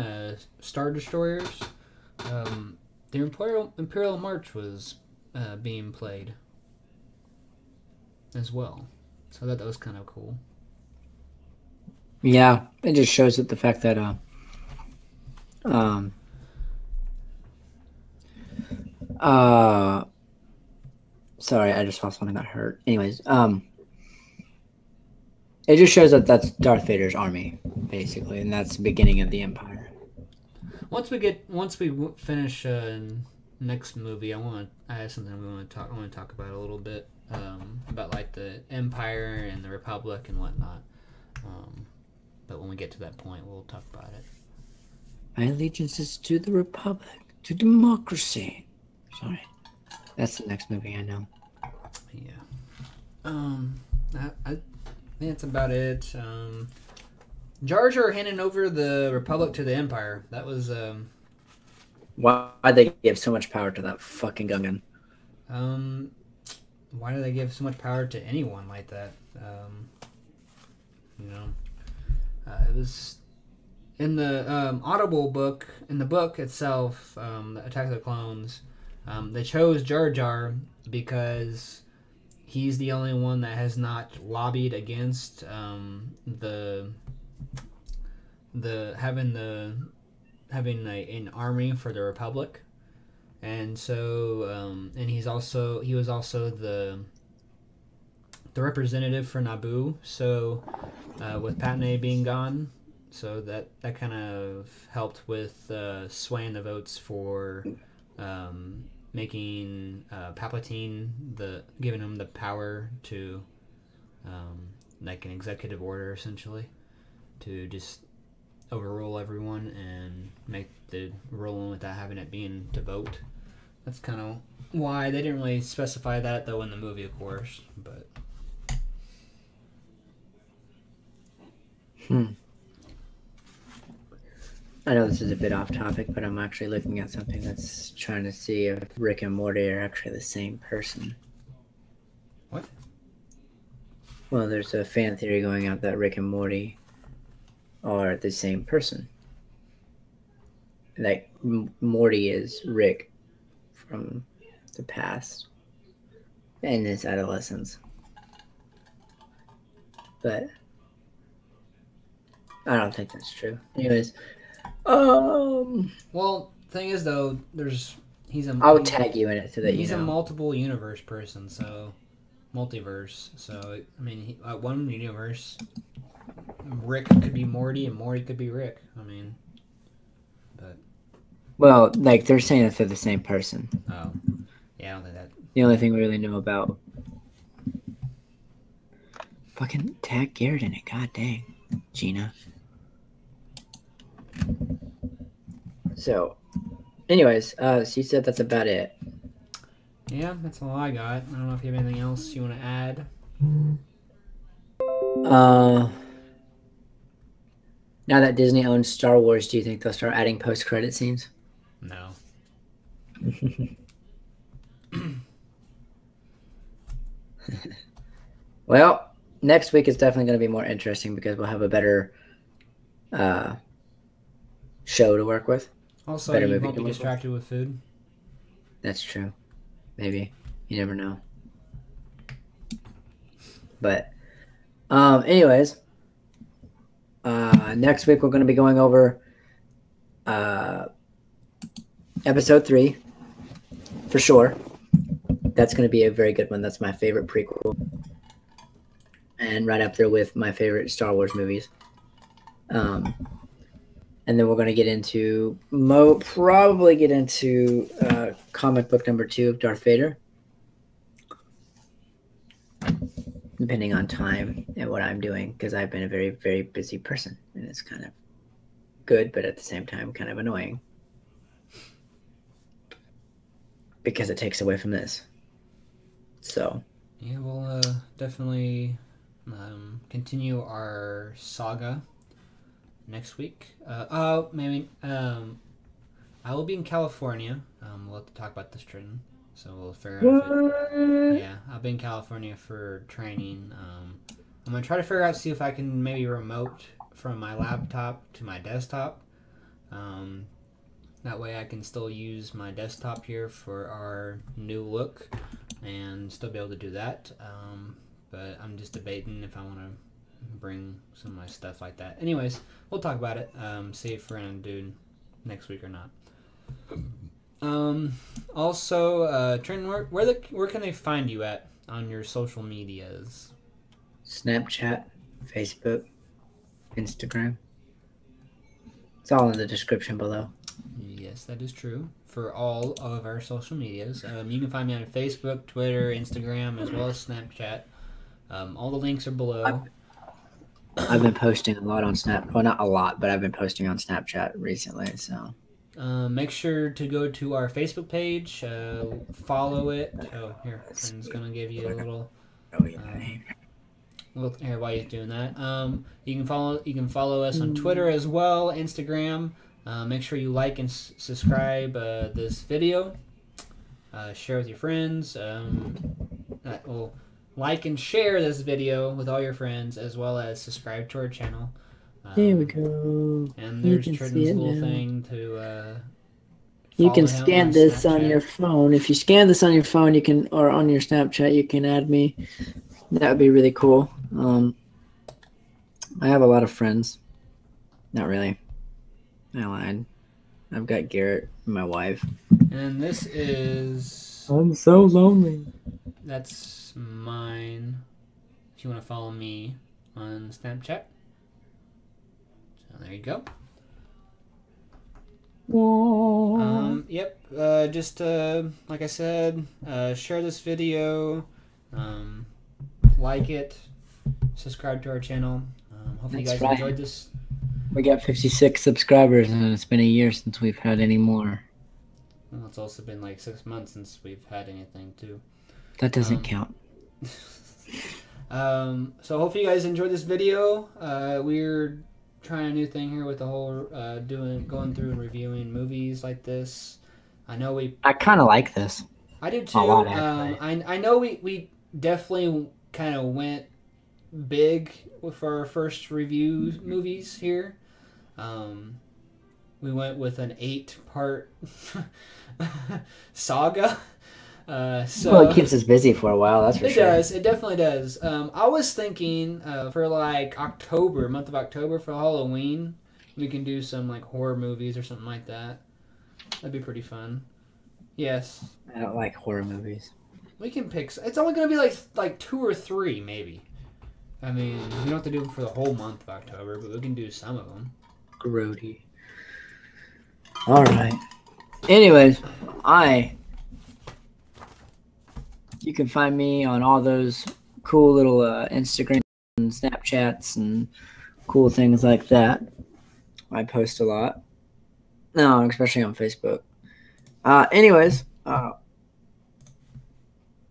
Star Destroyers, the Imperial March was being played as well. So that was kind of cool.
Yeah, it just shows that the fact that sorry, I just saw something that hurt. Anyways, it just shows that that's Darth Vader's army, basically, and that's the beginning of the Empire.
Once we finish next movie, I have something I want to talk about a little bit, about like the Empire and the Republic and whatnot. But when we get to that point, we'll talk about it.
My allegiance is to the Republic, to democracy. Sorry, that's the next movie I know.
Yeah. I think that's about it. Jar Jar handing over the Republic to the Empire. That was
Why'd they give so much power to that fucking Gungan?
Why do they give so much power to anyone like that? It was in the Audible book. In the book itself, the Attack of the Clones, they chose Jar Jar because he's the only one that has not lobbied against having an army for the Republic, and so and he was also the representative for Naboo. So with Padme being gone, so that kind of helped with swaying the votes for making Palpatine giving him the power to like an executive order essentially to just overrule everyone and make the ruling without having it being to vote. That's kind of why they didn't really specify that though in the movie, of course. But
I know this is a bit off topic, but I'm actually looking at something that's trying to see if Rick and Morty are actually the same person.
What?
Well, there's a fan theory going out that Rick and Morty are the same person. like Morty is Rick from the past in his adolescence. But I don't think that's true. Anyways,
Well, thing is though,
I'll tag you in it so that
he's
you know.
a multiple universe person, so multiverse. So I mean, one universe, Rick could be Morty and Morty could be Rick. I mean, but
Well, like they're saying that they're the same person.
oh, yeah, I don't think that.
The only thing we really know about. Fucking tag Garrett in it. God dang, Gina. So, anyways, so you said that's about it.
Yeah, that's all I got. I don't know if you have anything else you want to add.
Now that Disney owns Star Wars, do you think they'll start adding post-credit scenes?
No.
Well, next week is definitely going to be more interesting because we'll have a better show to work with.
Also,
Better
you
movie
won't
to
be
work
distracted with food.
That's true. Maybe. You never know. But, anyways, next week we're going to be going over episode 3 for sure. That's going to be a very good one. That's my favorite prequel. And right up there with my favorite Star Wars movies. And then we're going to get into, probably get into comic book number 2 of Darth Vader. Depending on time and what I'm doing, because I've been a very, very busy person. And it's kind of good, but at the same time, kind of annoying. Because it takes away from this. So.
Yeah, we'll definitely continue our saga next week. Maybe I will be in California. We'll have to talk about this, Trenton. So we'll figure out if it, yeah, I'll be in California for training. I'm gonna try to figure out, see if I can maybe remote from my laptop to my desktop. That way I can still use my desktop here for our new look and still be able to do that. But I'm just debating if I want to bring some of my stuff like that. Anyways, we'll talk about it. See if we're gonna do next week or not. Also, Trent, where can they find you at on your social medias?
Snapchat, Facebook, Instagram. It's all in the description below.
Yes, that is true. For all of our social medias. You can find me on Facebook, Twitter, Instagram, as well as Snapchat. All the links are below.
I've been posting a lot on Snap. Well, not a lot, but I've been posting on Snapchat recently. So
make sure to go to our Facebook page, follow it. Oh, here, Friend's gonna give you a little. Here, while he's doing that, you can follow us on Twitter as well, Instagram. Make sure you like and subscribe this video. Share with your friends. Well, like and share this video with all your friends, as well as subscribe to our channel.
There we go.
And there's Trenton's little thing to.
You can scan this on your phone. If you scan this on your phone, you can, or on your Snapchat, you can add me. That would be really cool. I have a lot of friends. Not really. I lied. I've got Garrett and my wife.
And this is...
I'm so lonely.
That's mine. If you want to follow me on Snapchat. So there you go. Yep. Just like I said, share this video. Like it. Subscribe to our channel. Hopefully you guys enjoyed this.
We got 56 subscribers, and it's been a year since we've had any more.
Well, it's also been like 6 months since we've had anything, too.
That doesn't count.
So hopefully you guys enjoyed this video. We're trying a new thing here with the whole going through and reviewing movies like this. I kind of like this. I do too. I know we definitely kind of went big for our first review movies here. We went with an 8-part saga.
Well, it keeps us busy for a while, that's for
It
sure.
does. It definitely does. I was thinking for like October, month of October for Halloween, we can do some like horror movies or something like that. That'd be pretty fun. Yes.
I don't like horror movies.
We can pick. It's only gonna be like 2 or 3 maybe. I mean, we don't have to do them for the whole month of October, but we can do some of them.
Grody. All right. Anyways, you can find me on all those cool little Instagram and Snapchats and cool things like that. I post a lot. No, especially on Facebook. Anyways,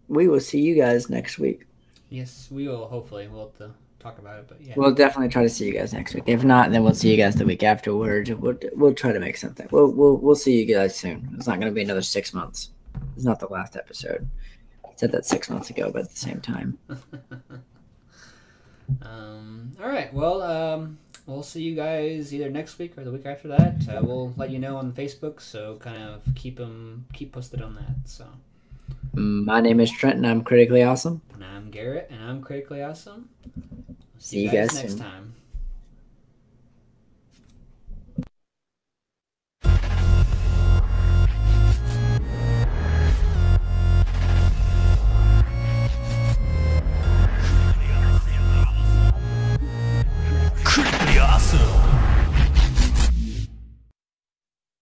we will see you guys next week.
Yes, we will. Hopefully, we'll have to talk about it. But yeah,
We'll definitely try to see you guys next week. If not, then we'll see you guys the week afterwards. We'll try to make something. We'll see you guys soon. It's not going to be another 6 months. It's not the last episode. I said that 6 months ago, but at the same time.
All right. Well, we'll see you guys either next week or the week after that. We'll let you know on Facebook, so kind of keep posted on that. So.
My name is Trent, and I'm critically awesome.
And I'm Garrett, and I'm critically awesome.
See you guys
next
soon.
time.